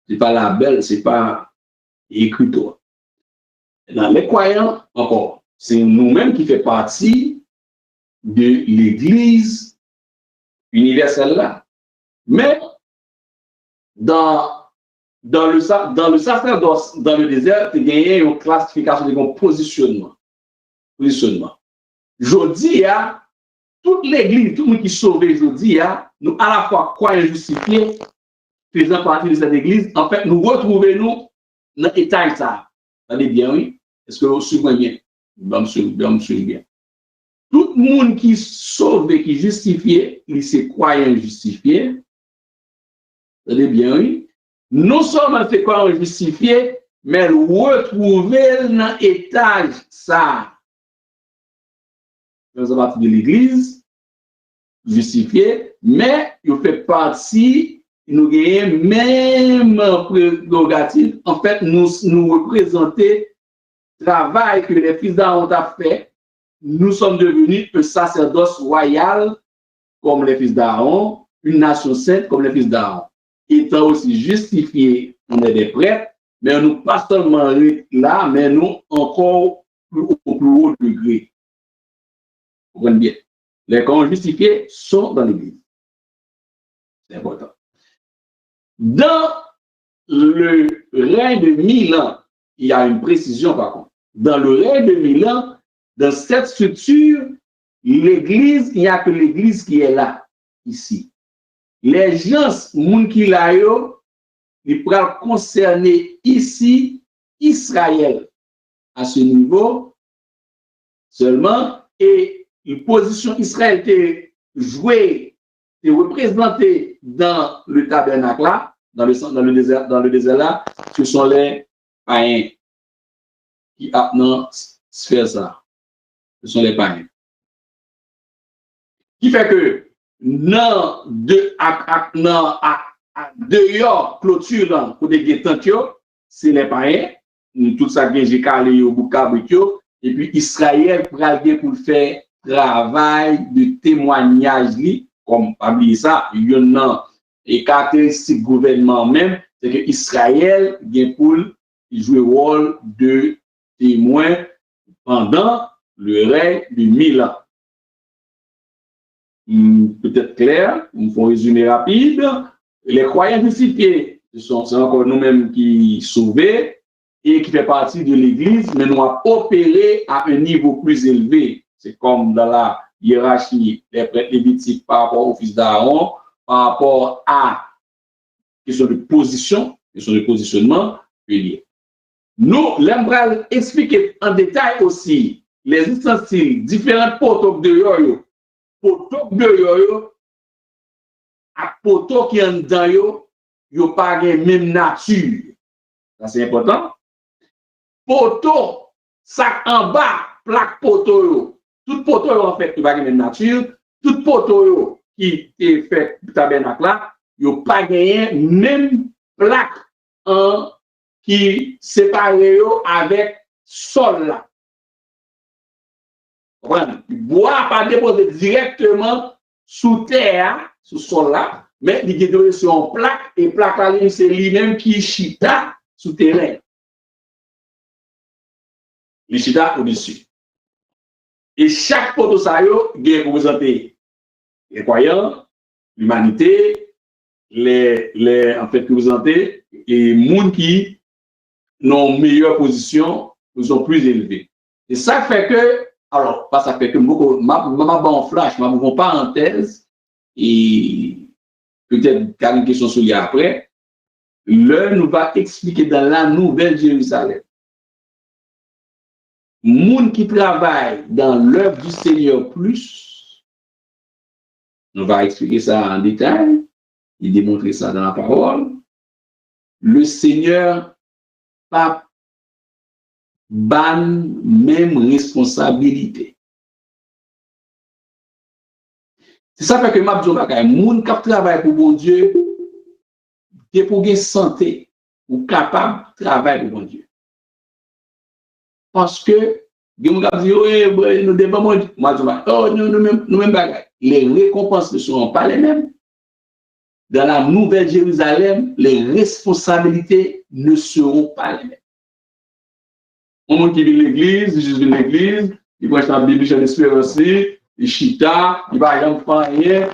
Speaker 1: C'est pas la belle, c'est pas écritoire. Dans les croyants, encore, c'est nous-mêmes qui fait partie de l'Église universelle là. Mais dans le sacerdoce, dans le désert, il y a une classification de positionnement. Aujourd'hui, toute l'Église, tout le monde qui est sauvé aujourd'hui, nous à la fois croyants justifiés faisant partie de cette église, en fait, nous retrouvons dans l'état ça. Attendez bien, oui. Est-ce que vous suivez bien? Bien, bien. Tout le monde qui sauve et qui justifie, il se croyant justifié. Attendez bien, oui. Non seulement c'est croyant justifié, mais retrouver dans l'étage ça. Dans la partie de l'église, justifié, mais il fait partie, nous gagnons même prérogative. En fait, nous représenter le travail que les fils d'Aaron ont fait. Nous sommes devenus un sacerdoce royal comme les fils d'Aaron, une nation sainte comme les fils d'Aaron. Étant aussi justifiés, on est des prêtres, mais nous pas seulement là, mais nous encore au plus haut degré. Vous comprenez bien. Les corps justifiés sont dans l'Église. C'est important. Dans le règne de 1000 ans, il y a une précision par contre. Dans le règne de 1000 ans, dans cette structure, l'Église, il n'y a que l'Église qui est là, ici. Les gens, moun qui là, ils peuvent concerner ici Israël à ce niveau seulement, et la position Israël était jouée, était représentée dans le tabernacle là, dans le désert là, ce sont les païens qui maintenant faire ça. Ce sont les païens. Qui fait que dans dehors clôture pour des guettants, c'est les païens, tout ça que j'ai calé au boucabriccio, et puis Israël pour faire travail de témoignage, comme pas oublier ça, il y a une caractéristique gouvernement même, c'est que Israël vient pour jouer le rôle de témoin pendant le règne de 1000 ans. Peut-être clair, on fait un résumé rapide. Les croyants justifiés, c'est encore nous-mêmes qui sauvés et qui fait partie de l'Église, mais nous avons opéré à un niveau plus élevé. C'est comme dans la hiérarchie des prêtres lévitiques par rapport au fils d'Aaron, par rapport à question de position, question de positionnement, nous, l'aimerons expliquer en détail aussi les ustensiles, différents poteaux de yoyo, poteaux de yoyo, à poteaux qui sont dans yo, yo pas la même nature. Ça c'est important. Poteau, ça en bas, plaque poteau, tout poteau en fait, il pas la même nature. Tout poteau qui est fait tabernacle là, il pas gagné même plaque qui sépare avec sol là. Voilà. Bois pas déposé directement sous terre, sous sol là, mais il est donné sur une plaque et plaque là, c'est lui-même qui chita sous terrain. Les chita au-dessus. Et chaque poteau ça yo vient représenter les croyants, l'humanité, en fait représenter les monde qui ont meilleure position, sont plus élevés. Et ça fait que, alors, pas ça fait que ma bon flash, ma bon parenthèse, et peut-être qu'il y a une question sur lui après, l'un nous va expliquer dans la Nouvelle Jérusalem. Moun qui travaille dans l'œuvre du Seigneur plus, on va expliquer ça en détail, et démontrer ça dans la parole. Le Seigneur pas ban même responsabilité. C'est ça fait que m'a dit bagay, moun qui travaille pour bon Dieu, c'est pour gagner santé ou capable de travailler pour bon Dieu. Parce que nous devons nous même bagay. Les récompenses ne seront pas les mêmes. Dans la Nouvelle Jérusalem, les responsabilités ne seront pas les mêmes. Un monde qui vit l'église, juste vit l'église, il prend la Bible chez l'espérance, il chita, il va jamais faire rien,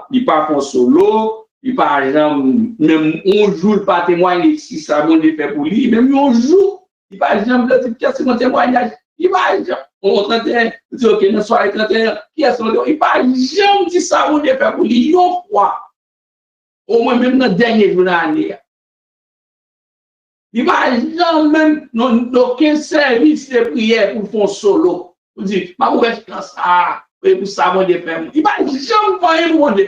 Speaker 1: il pas faire solo, il pas jamais, même un jour, il pas témoigner si ça bon fait pour lui, même un jour, il pas jamais dire qu'est-ce que mon témoignage, il va jamais, on 31, il dit ok, dans soirée 31, qui est son il pas jamais dire ça bon fait pour lui, il croit. au moins même dans le dernier jour de l'année. Il va jamais aucun service de prière pour faire solo. Vous dites, ma mauvaise chance, pour ça, moi, de faire. Il va jamais faire un monde.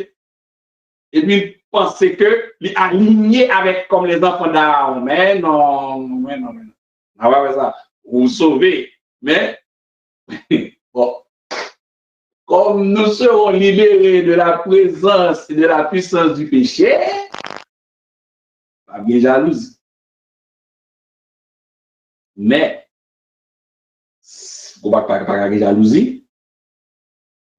Speaker 1: Et puis, penser que il est aligné avec comme les enfants d'Aaron. Mais non. On va faire ça. Vous sauvez. Mais, bon. Comme nous serons libérés de la présence et de la puissance du péché, pas bien jalousie. Mais, on va pas de jalousie.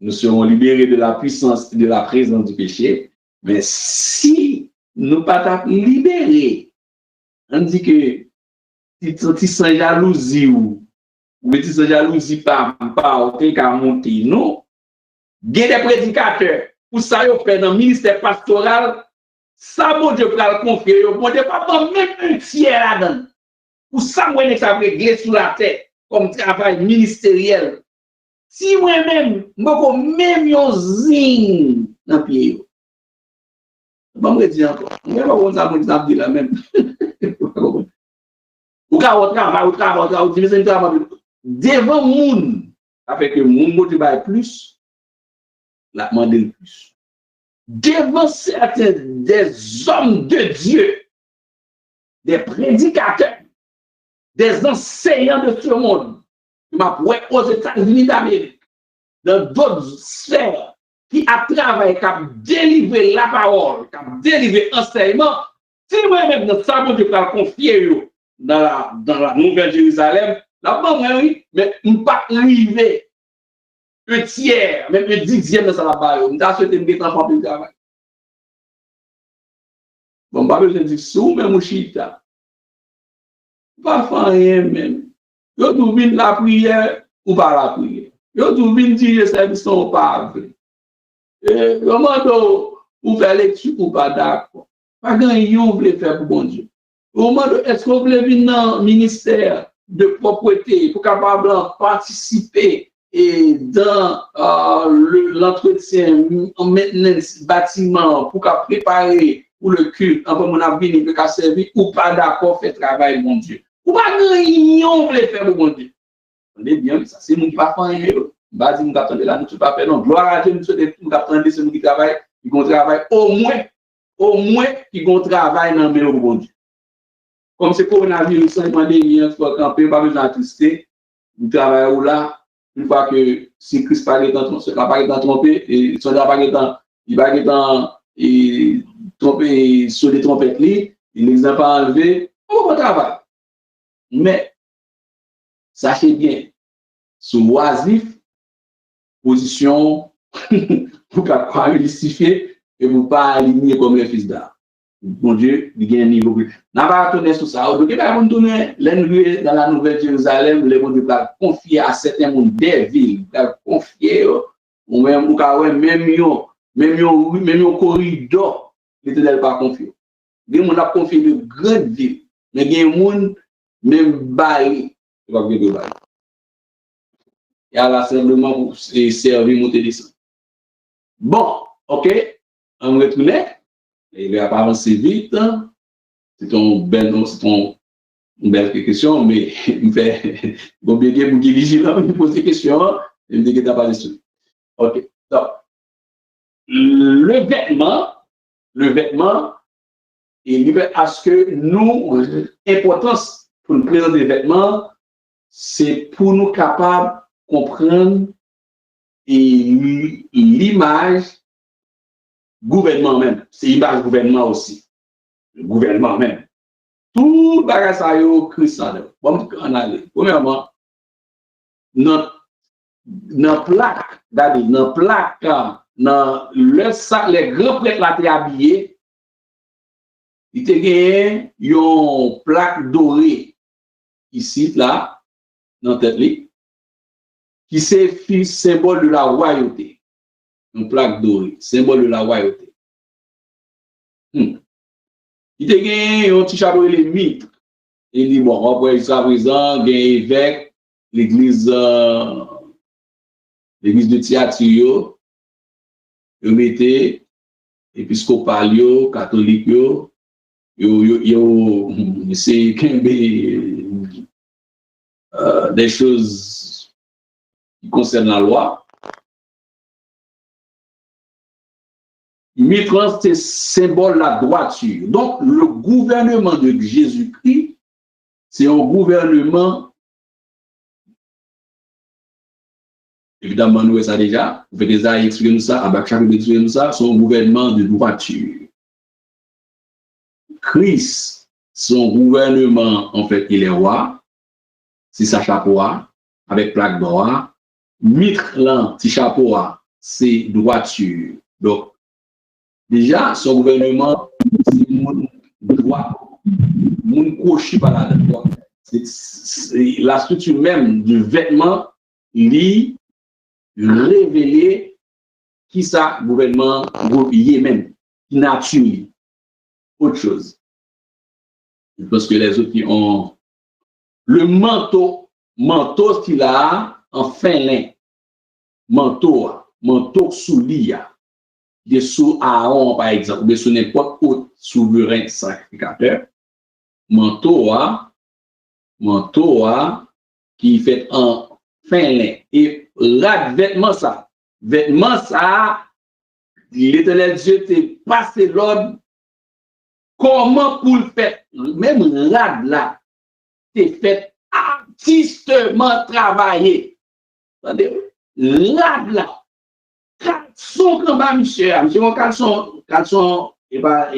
Speaker 1: Nous serons libérés de la puissance et de la présence du péché. Mais si nous pas libérés, on dit que si sans jalousie ou si sans jalousie pas aucun cas monter, non. Il y a des prédicateurs, pour ça, ils fait dans le ministère pastoral, ça, bon Dieu, pour le confier, bon Dieu, pas même un tiers là-dedans. Pour ça, moi, ça va régler sous la tête, comme travail ministériel. Si moi-même, je même un zing dans le pied. Je ne vais pas dire encore. Je ne vais pas dire la même. Ou quand on travaille, devant le monde, avec le monde motive plus. La demander le plus. Devant certains des hommes de Dieu, des prédicateurs, des enseignants de ce monde, aux États-Unis d'Amérique, dans d'autres sphères, qui a travaillé, qui a délivré la parole, qui a délivré l'enseignement, si moi-même, dans ça, je vais confier dans la Nouvelle Jérusalem, là-bas, oui, mais je ne peux pas arriver. Un tiers, même un dixième de ça là-bas, on a souhaité mettre en forme de travail. Bon, pas besoin de dire sous, mais mon chita. Pas faire rien même. Yo douvine la prière ou pas la prière. Yo douvine dire le service ou pas vrai. Comment ou faire lecture ou pas d'accord. Pas gagner on veut faire pour bon Dieu. Est-ce qu'on veut venir dans le ministère de propreté pour capable participer et dans l'entretien en maintenance bâtiment pour préparer pour le culte, en mon avis, il peut servir ou pas d'accord, fait travail, mon Dieu. Ou pas réunion, vous voulez faire, mon Dieu. On est bien, ça, c'est mon pas faire. Bah, dis, nous attendons là, nous ne pas faire, non. Gloire à Dieu, nous attendons, c'est nous qui travaillons, qui vont travailler au moins, qui vont travailler dans le meilleur, mon Dieu. Comme c'est coronavirus, sans pandémie, il faut camper, pas besoin d'attrister, nous travaillons là. Une fois que si Christ parle dans trompé, et son appareil il va et tromper sur les trompettes, il les a pas enlevé, on va travailler. Mais, sachez bien, sous oisif, position, pour pas justifier et vous pas aligner comme les fils d'art. Bon Dieu, il y a un niveau plus. N'a pas tourné sur ça. Donc, il va tourner dans la Nouvelle Jérusalem, le monde va confier à certains mondes des villes, va confier, ou même, même un corridor, l'Éternel pas confier. Il y a a confié de grandes villes, mais il y a un monde, même bail, il va bien de bail. Il y a là simplement pour servir, monter, descendre. Bon, ok, on retourne. Il va pas avancer vite. C'est une belle question, mais il fait bon bien que vous vigilant, vous posez des questions, et vous dites que tu n'as pas de ok. Donc, le vêtement, il veut à ce que nous, l'importance pour nous présenter des vêtements, c'est pour nous capables de comprendre l'image gouvernement même. C'est l'image gouvernement aussi. Le gouvernement même. Tout bagage ça yo Christian. Bon, on allait. Premièrement, dans plaque, dans plaque, dans le sac, les grands prêtres là t'es habillé, il te gagné une plaque dorée ici là dans tête li qui c'est symbole de la royauté. Une plaque dorée, symbole de la royauté. Il te gagné un petit chapeau les mitres. Il dit bon, après jusqu'à présent, il y a évêque, l'église de Thyatire, il mettait épiscopal, catholique, c'est des choses qui concernent la loi. Mitran, c'est symbole de la droiture. Donc, le gouvernement de Jésus-Christ, c'est un gouvernement, évidemment, nous ça déjà, vous faites déjà expliquer nous ça, avec chaque expliquer nous ça, c'est un gouvernement de droiture. Christ, son gouvernement, en fait, il est roi, c'est sa chapeau, avec plaque d'or. Mitran, c'est chapeau, c'est droiture. Donc, déjà, son gouvernement, c'est mon droit, mon coché par la droite. La structure même du vêtement, il révélé qui ça, gouvernement, même, qui nature, autre chose. Parce que les autres qui ont le manteau qu'il a en fin lin, manteau sous l'IA. De sous Aaron, par exemple, de sous n'importe autre souverain sacrificateur, manteau qui fait en fin lin. Et là, vêtement ça, l'Éternel Dieu t'a passé l'ordre, comment pour le faire, même rad là, t'es fait artistement travailler. Attendez, rad là. 400 combats, monsieur, mon 400, et pas,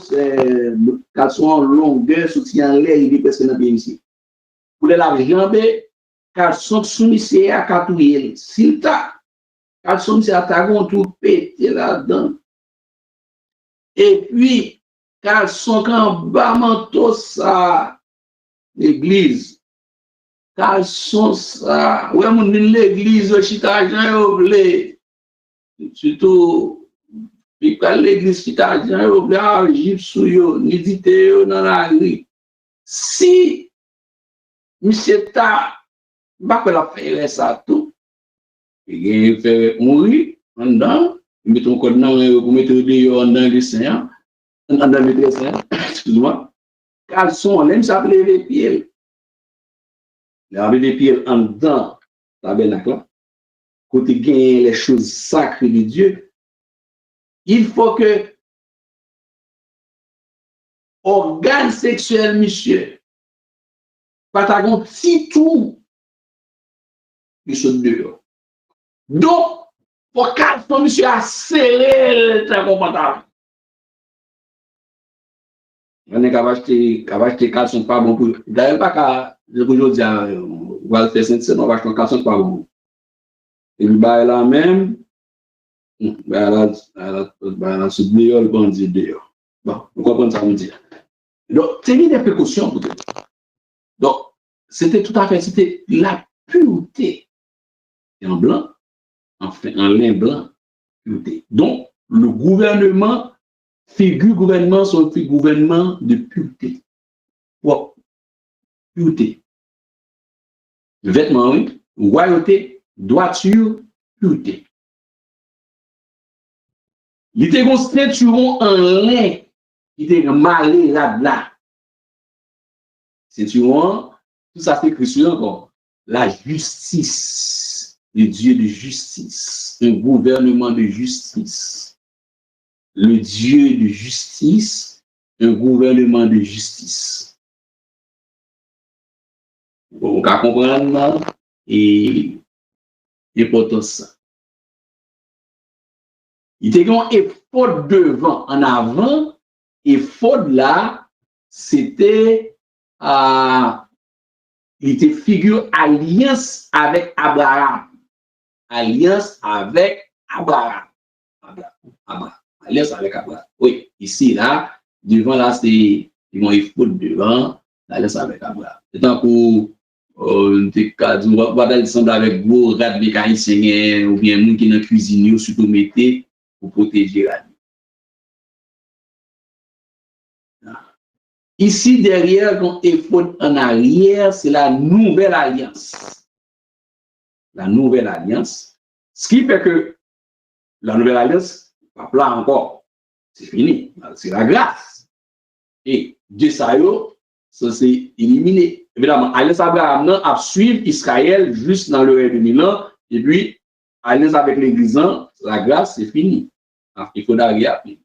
Speaker 1: c'est 400 longueur, soutien l'air, il est presque dans le pays ici. Pour la jambe, 400 soumis à catouiller. S'il t'a, 400 c'est à tagon tout pété là-dedans. Et puis, 400 quand bas manteau ça, l'église. 400 ça, ouais, mon l'église, chita, j'en ai surtout, l'église qui t'a dit, si monsieur t'a pas la faire ça tout, il fait mourir en dedans, il met ton code pour mettre en dedans les saints, en dedans les saints, excuse-moi, caleçon, on aime s'appeler les pieds. Les pieds en dedans, tabernacle, côté gagner les choses sacrées de Dieu. Il faut que organe sexuel, monsieur, patagon petit tout, il saute dehors. Donc, pour qu'un monsieur a serré très confortable. On est capable d'acheter caleçon pas bon pour. D'ailleurs, pas qu'à, je veux dire, on va le faire sentir, on va acheter un caleçon pas bon. Et puis, bah, là même, bah, là, ce dehors, le bandit dehors. Bon, vous comprenez ça, me dire. Donc, c'est des précautions pour tout. Donc, c'était tout à fait, c'était la pureté. Et en blanc, enfin, en lin blanc, pureté. Donc, le gouvernement, gouvernement, sont un gouvernement de pureté. Wow. Pureté. Vêtements, oui. Royauté, droiture, pureté. Il était une ceinture en lin qui était malé là-bas. Ceinture, tout ça c'est écrit sur encore. La justice, le Dieu de justice, un gouvernement de justice. Le Dieu de justice, un gouvernement de justice. On peut comprendre et important ça. Il était un effort devant, en avant, effort là, c'était il était figure alliance avec Abraham. Alliance avec Abraham. Alliance avec Abraham. Oui, ici, là, devant, là, c'est, ils vont effort devant, l'alliance avec Abraham. C'est tant qu'on va ensemble avec gros rats mécaniciens ou bien moun qui dans cuisine, surtout mettez pour protéger la vie. Ici, derrière, quand il faut en arrière, c'est la nouvelle alliance. La nouvelle alliance. Ce qui fait que la nouvelle alliance, pas là encore. c'est fini. C'est la grâce. Et Dieu, ça c'est éliminé. Évidemment, Alliance Abraham a suivi Israël juste dans le règne de Milan. Et puis, Alliance avec l'Église, la grâce, c'est fini. Il faut d'arriver.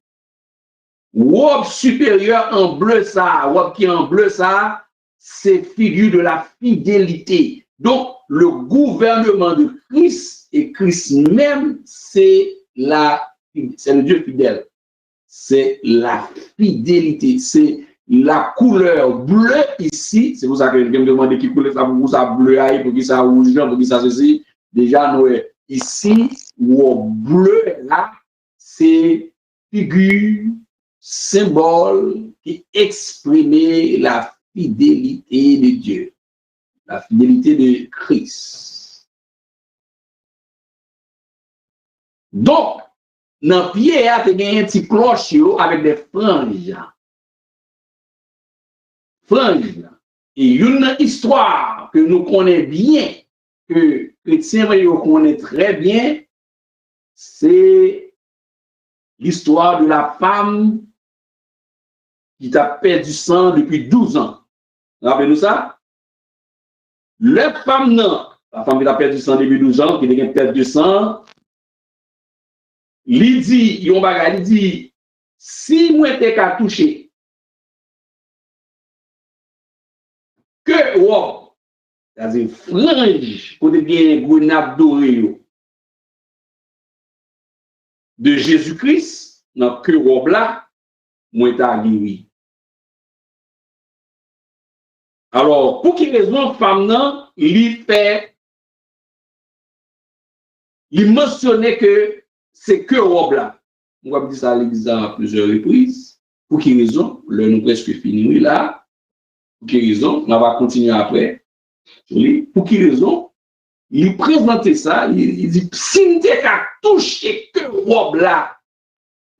Speaker 1: Wop supérieur en bleu, ça, wop qui en bleu, ça, c'est figure de la fidélité. Donc, le gouvernement de Christ et Christ même, c'est le Dieu fidèle. C'est la fidélité. C'est la couleur bleue ici. C'est pour ça que je me demande qui couleur ça pour ça bleu, pour qui ça rouge, pour qui ça ceci. Déjà, nous, ici, ou bleu, là, c'est figure, symbole qui exprimait la fidélité de Dieu, la fidélité de Christ. Donc, dans le pied, il y a un petit cloche avec des franges. Franges. Et une histoire que nous connaissons bien, que les chrétiens connaissent très bien, c'est l'histoire de la femme qui a perdu sang depuis 12 ans. Rappelez-nous ça? La femme qui a perdu sang depuis 12 ans, qui a perdu sang, il dit, si moi t'es qu'à toucher, que, wow, c'est-à-dire frange, pour te gagner une nappe dorée de Jésus-Christ, dans que robe là, moi t'as guéri. Alors, pour quelle raison, femme non, il mentionnait que c'est que robe là. On va dire ça à l'église à plusieurs reprises. Pour quelle raison? Le nous presque fini là. Pour quelle raison? On va continuer après. Pour quelle raison? Il présentait ça, il dit, si tu n'as touché que robe là,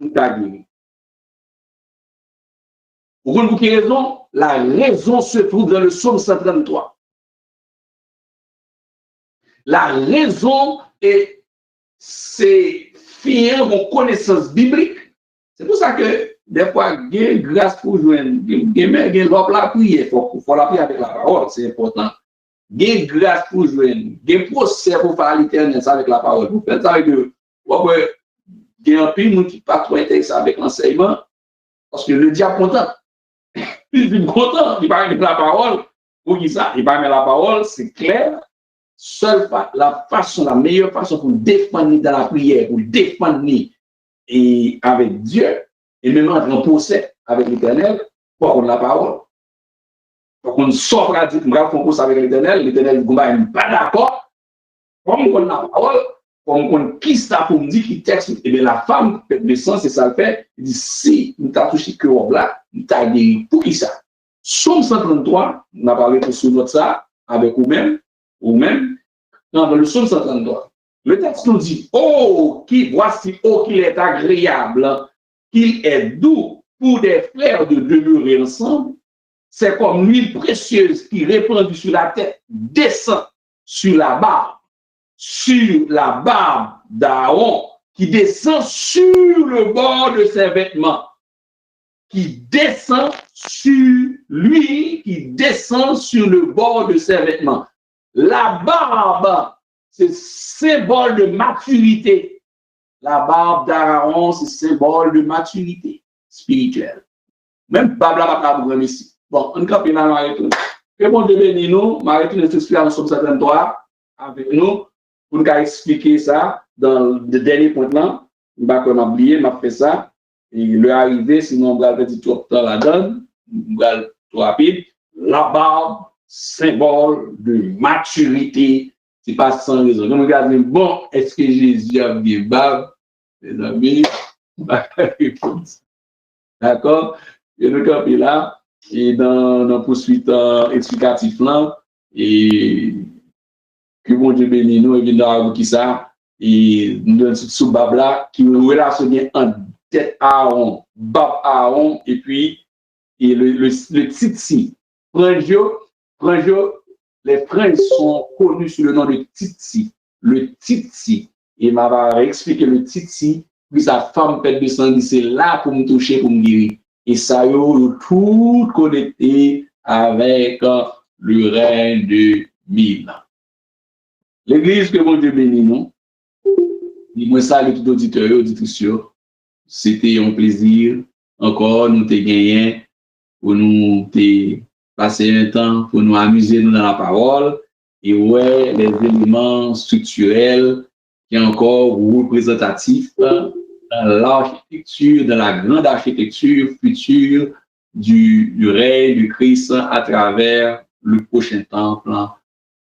Speaker 1: on t'a guéri. Pour quelle raison? La raison se trouve dans le psaume 133. La raison est, c'est fier aux connaissances bibliques. C'est pour ça que des fois, il y a grâce pour joindre, il y a l'homme la prière, il faut la prier avec la parole, c'est important. Il y a grâce pour joindre, il y a procès pour faire l'éternel avec la parole. Vous faites ça avec eux. Il y a un pays qui n'est pas trop intéressé avec l'enseignement, parce que le diable est content. Il est content, il parle de la parole. Pour qui ça? Il parle de la parole, c'est clair. Seule la meilleure façon pour défendre dans la prière, pour défendre et avec Dieu, et même entrer en procès avec l'Éternel, pour qu'on la parole. Pour qu'on s'offre à dire qu'on va faire un procès avec l'Éternel n'est pas d'accord. Comme on a la parole, comme on qui ça pour me dire qui texte, et bien la femme, le sens, c'est ça le fait, il dit si nous t'as touché que là, nous t'as guéri. Pour qui ça? Somme 133, on a parlé sur notre ça, avec vous-même, dans le Somme 133. Le texte nous dit, voici, qu'il est agréable, qu'il est doux pour des frères de demeurer ensemble. C'est comme l'huile précieuse qui répandue sur la tête descend sur la barbe d'Aaron, qui descend sur le bord de ses vêtements, qui descend sur lui, qui descend sur le bord de ses vêtements. La barbe, c'est symbole de maturité. La barbe d'Aaron, c'est symbole de maturité spirituelle. Même barbe là, pas pour ici. Bon, on capte là, Marie-Toune. Que bon Dieu bénisse nous, Marie-Toune est expliquée en Somme 73 avec nous, pour nous expliquer ça dans le dernier point là. Je vais pas oublier, m'a fait ça. Et le arrivé, sinon on va faire du tout temps la donne, on va trop rapide. La barbe, symbole de maturité, c'est pas sans raison. Donc, regardez, bon, est-ce que Jésus a bien barbe? Les amis, d'accord? Et le cap est là, et dans la poursuite explicative là, et que bon Dieu bénisse nous, et bien qui ça, et nous donne sous barbe là, qui nous relation bien en tête Aaron, barbe Aaron, et puis et le titsi. Les frères sont connus sous le nom de titsi. Le titsi. Et m'a expliqué le titsi, puis sa femme pète de sang, c'est là pour me toucher, pour me guérir. Et ça, yo tout connecté avec le règne de 1000 ans. L'église que mon Dieu bénit, non? Moi, salue tout auditeur et auditrice. C'était un plaisir. Encore, nous t'ai gagné pour nous passer un temps, pour nous amuser nous dans la parole. Et ouais, les éléments structurels qui sont encore représentatifs dans l'architecture, dans la grande architecture future du règne du Christ à travers le prochain temple.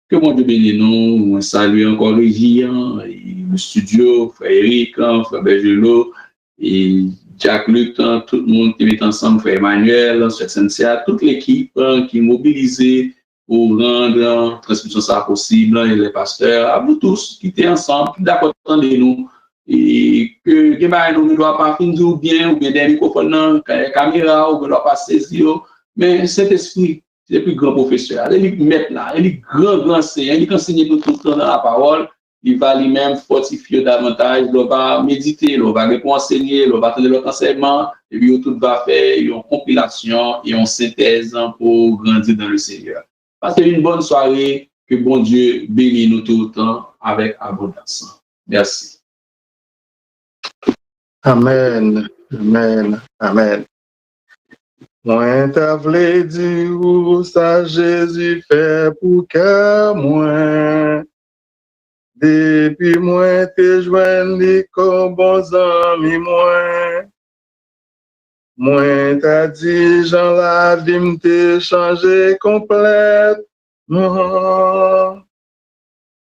Speaker 1: Que mon Dieu bénisse nous, saluer encore Régie, le studio, frère Eric, frère Bergelot, et Jack Luc, tout le monde qui met ensemble, frère Emmanuel, frère Sensia, toute l'équipe qui est mobilisée pour rendre la transmission ça possible, et les pasteurs, à vous tous qui étaient ensemble, qui d'accord de nous, et que nous ne doit pas finir bien, ou bien des microphones, caméra, ou ne doit pas saisir, mais cet esprit, c'est le plus grand professeur. Il est maître là, il est grand enseignant, il enseigne tout le temps dans la parole, il va lui-même fortifier davantage, il va méditer, il va enseigner, il va attendre l'autre enseignement, et puis tout va faire une compilation et une synthèse pour grandir dans le Seigneur. Passez une bonne soirée, que bon Dieu bénisse nous tout le temps avec abondance. Merci.
Speaker 2: Amen, amen, amen. Moi t'a vle di ou ça Jésus fait pour que moi. Depuis moi te joindre li comme bons amis moi. Moi t'a dit Jean la vie m'te changé complètement.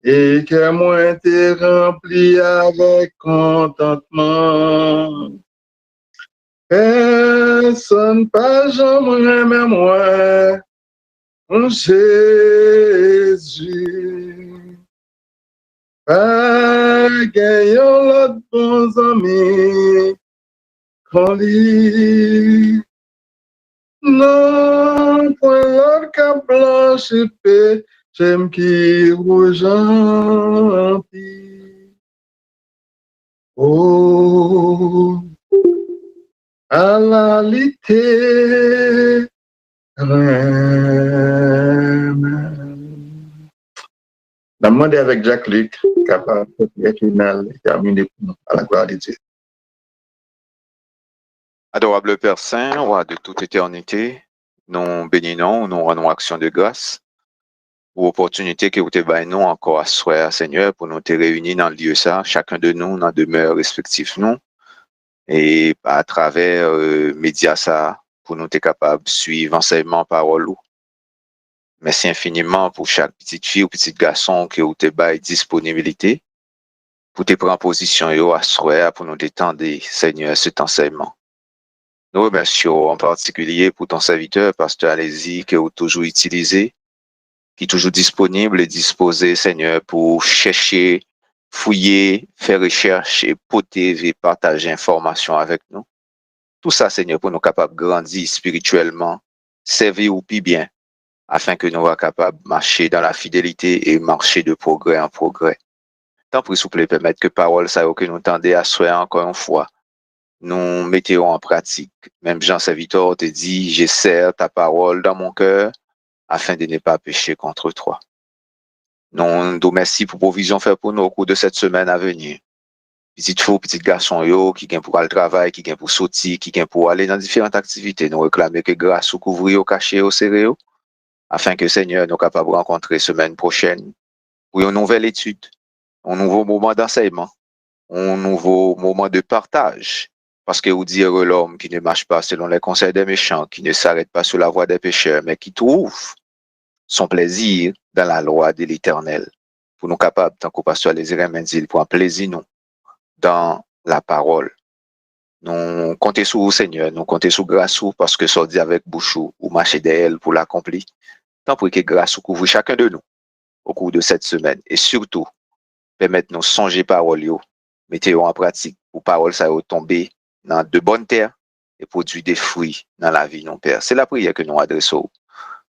Speaker 2: Et que moi te rempli avec contentement. Personne pas jamais mais moi, mon Jésus. Pas gagnant l'autre bons amis, qu'on lit. Non, point l'autre qu'à blanche épée, j'aime qui rouge gentil. Oh. À la lité, demandez avec Jack Luc, capable de final terminé pour nous, à la gloire de Dieu.
Speaker 3: Adorable Père Saint, roi de toute éternité, nous bénissons, nous rendons action de grâce pour l'opportunité que vous avez nous encore à soir, Seigneur, pour nous te réunir dans le lieu ça, chacun de nous dans demeure respectif nous. Et à travers médias ça, pour nous être capables de suivre enseignement parole. Merci infiniment pour chaque petite fille ou petit garçon qui vous te disponibilité pour te prendre position à soir pour nous détendre, Seigneur, cet enseignement. Nous remercions en particulier pour ton serviteur, Pasteur Alési, que vous toujours utilisé, qui est toujours disponible et disposé, Seigneur, pour chercher, fouiller, faire recherche et poter et partager informations avec nous. Tout ça, Seigneur, pour nous capables de grandir spirituellement, servir ou plus bien, afin que nous soyons capables de marcher dans la fidélité et marcher de progrès en progrès. Tant pis, s'il vous plaît, permettre que parole, ça que nous tendons à souhaiter encore une fois, nous mettons en pratique. Même Jean Serviteur te dit, j'essaie ta parole dans mon cœur, afin de ne pas pécher contre toi. Nous nous remercions pour provision faite pour nous au cours de cette semaine à venir. Petite fille, petit garçon, qui gagne pour aller au travail, qui gagne pour sortir, qui gagne pour aller dans différentes activités. Nous réclamons que grâce au couvrir, au cacher, au serré, afin que Seigneur nous capable de rencontrer semaine prochaine pour une nouvelle étude, un nouveau moment d'enseignement, un nouveau moment de partage. Parce que vous dites l'homme qui ne marche pas selon les conseils des méchants, qui ne s'arrête pas sur la voie des pécheurs, mais qui trouve son plaisir dans la loi de l'Éternel. Pour nous capables, tant qu'au pasteur les Irèmes pour un plaisir, nous, dans la parole. Nous comptons sur vous, Seigneur, nous comptons sur grâce parce que ça dit avec bouchou ou marcher d'elle pour l'accomplir. Tant pour que grâce couvre chacun de nous au cours de cette semaine et surtout, permettre nous songer parole, mettez en pratique pour parole ça tomber dans de bonnes terres et produire des fruits dans la vie, non Père. C'est la prière que nous adressons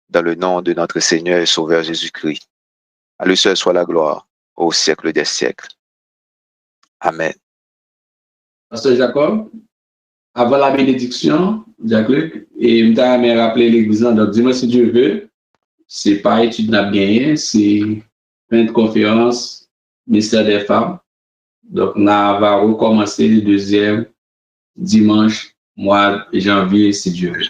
Speaker 3: dans le nom de notre Seigneur et Sauveur Jésus-Christ. À lui seul soit la gloire au siècle des siècles. Amen.
Speaker 1: Pasteur Jacob, avant la bénédiction, Jacques-Luc, et je t'ai rappelé l'église, donc dis-moi si Dieu veut, c'est pas étude n'a gagné, c'est fin de conférence, ministère des femmes. Donc, on va recommencer le deuxième dimanche, mois de janvier, si Dieu veut.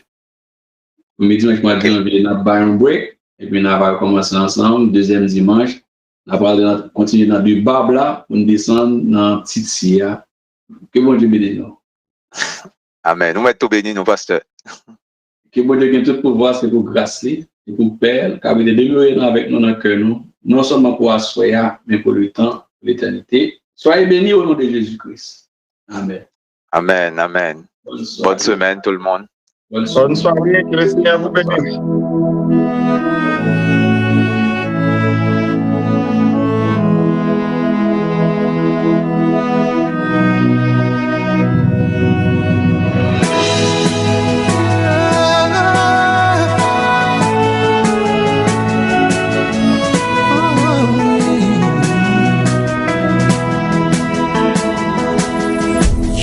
Speaker 1: Le dimanche, mois de janvier, on va un break, et puis on va recommencer ensemble, deuxième dimanche. On va continuer dans du Babla, on descend dans Titia. Que bon Dieu bénisse nous.
Speaker 3: Amen. Nous mettons bénis, nous, pasteur.
Speaker 1: Que bon Dieu gagne tout pouvoir, c'est pour grâce, et pour Père, car il est demeurer avec nous dans le cœur, nous, non seulement pour assoyer, mais pour le temps, pour l'éternité. Soyez bénis au nom de Jésus-Christ. Amen.
Speaker 3: Amen, amen. Bonne semaine, tout le monde.
Speaker 1: Bonne soirée,
Speaker 2: que le Seigneur vous bénisse.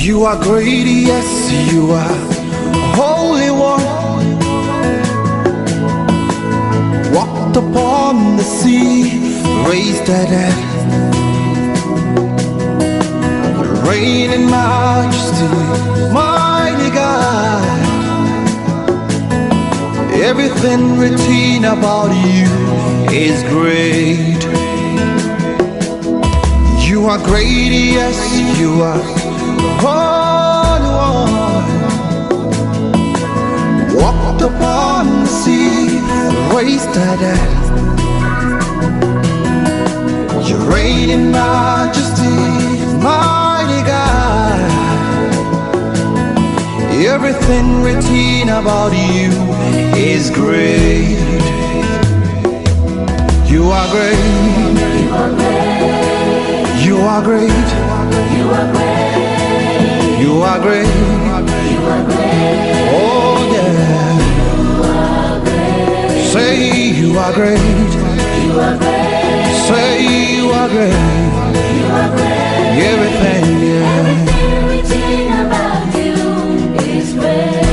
Speaker 4: You are great, yes, you are Holy One. Walked upon the sea, raised the dead, reign in majesty, mighty God. Everything written about you is great. You are great, yes, you are Holy One. Walked upon the sea, raised the dead. You reign in majesty, mighty God. Everything written about you is great. You are great. You are great. You are great. You are great. You are great. Oh yeah. You are great. Say you are great. You are great. Say you are great. You are great. Everything, yeah. Everything about you is great.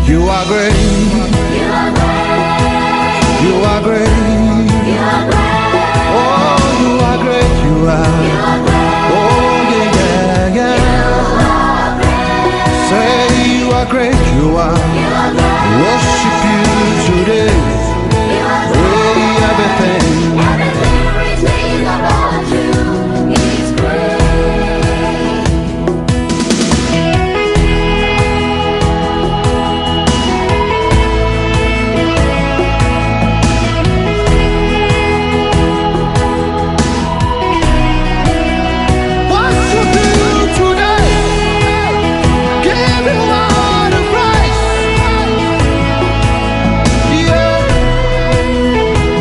Speaker 4: You are great. You are great. You are great. You are great. Oh, you are great. You are. You are great. Say you are great, you are. Worship you today.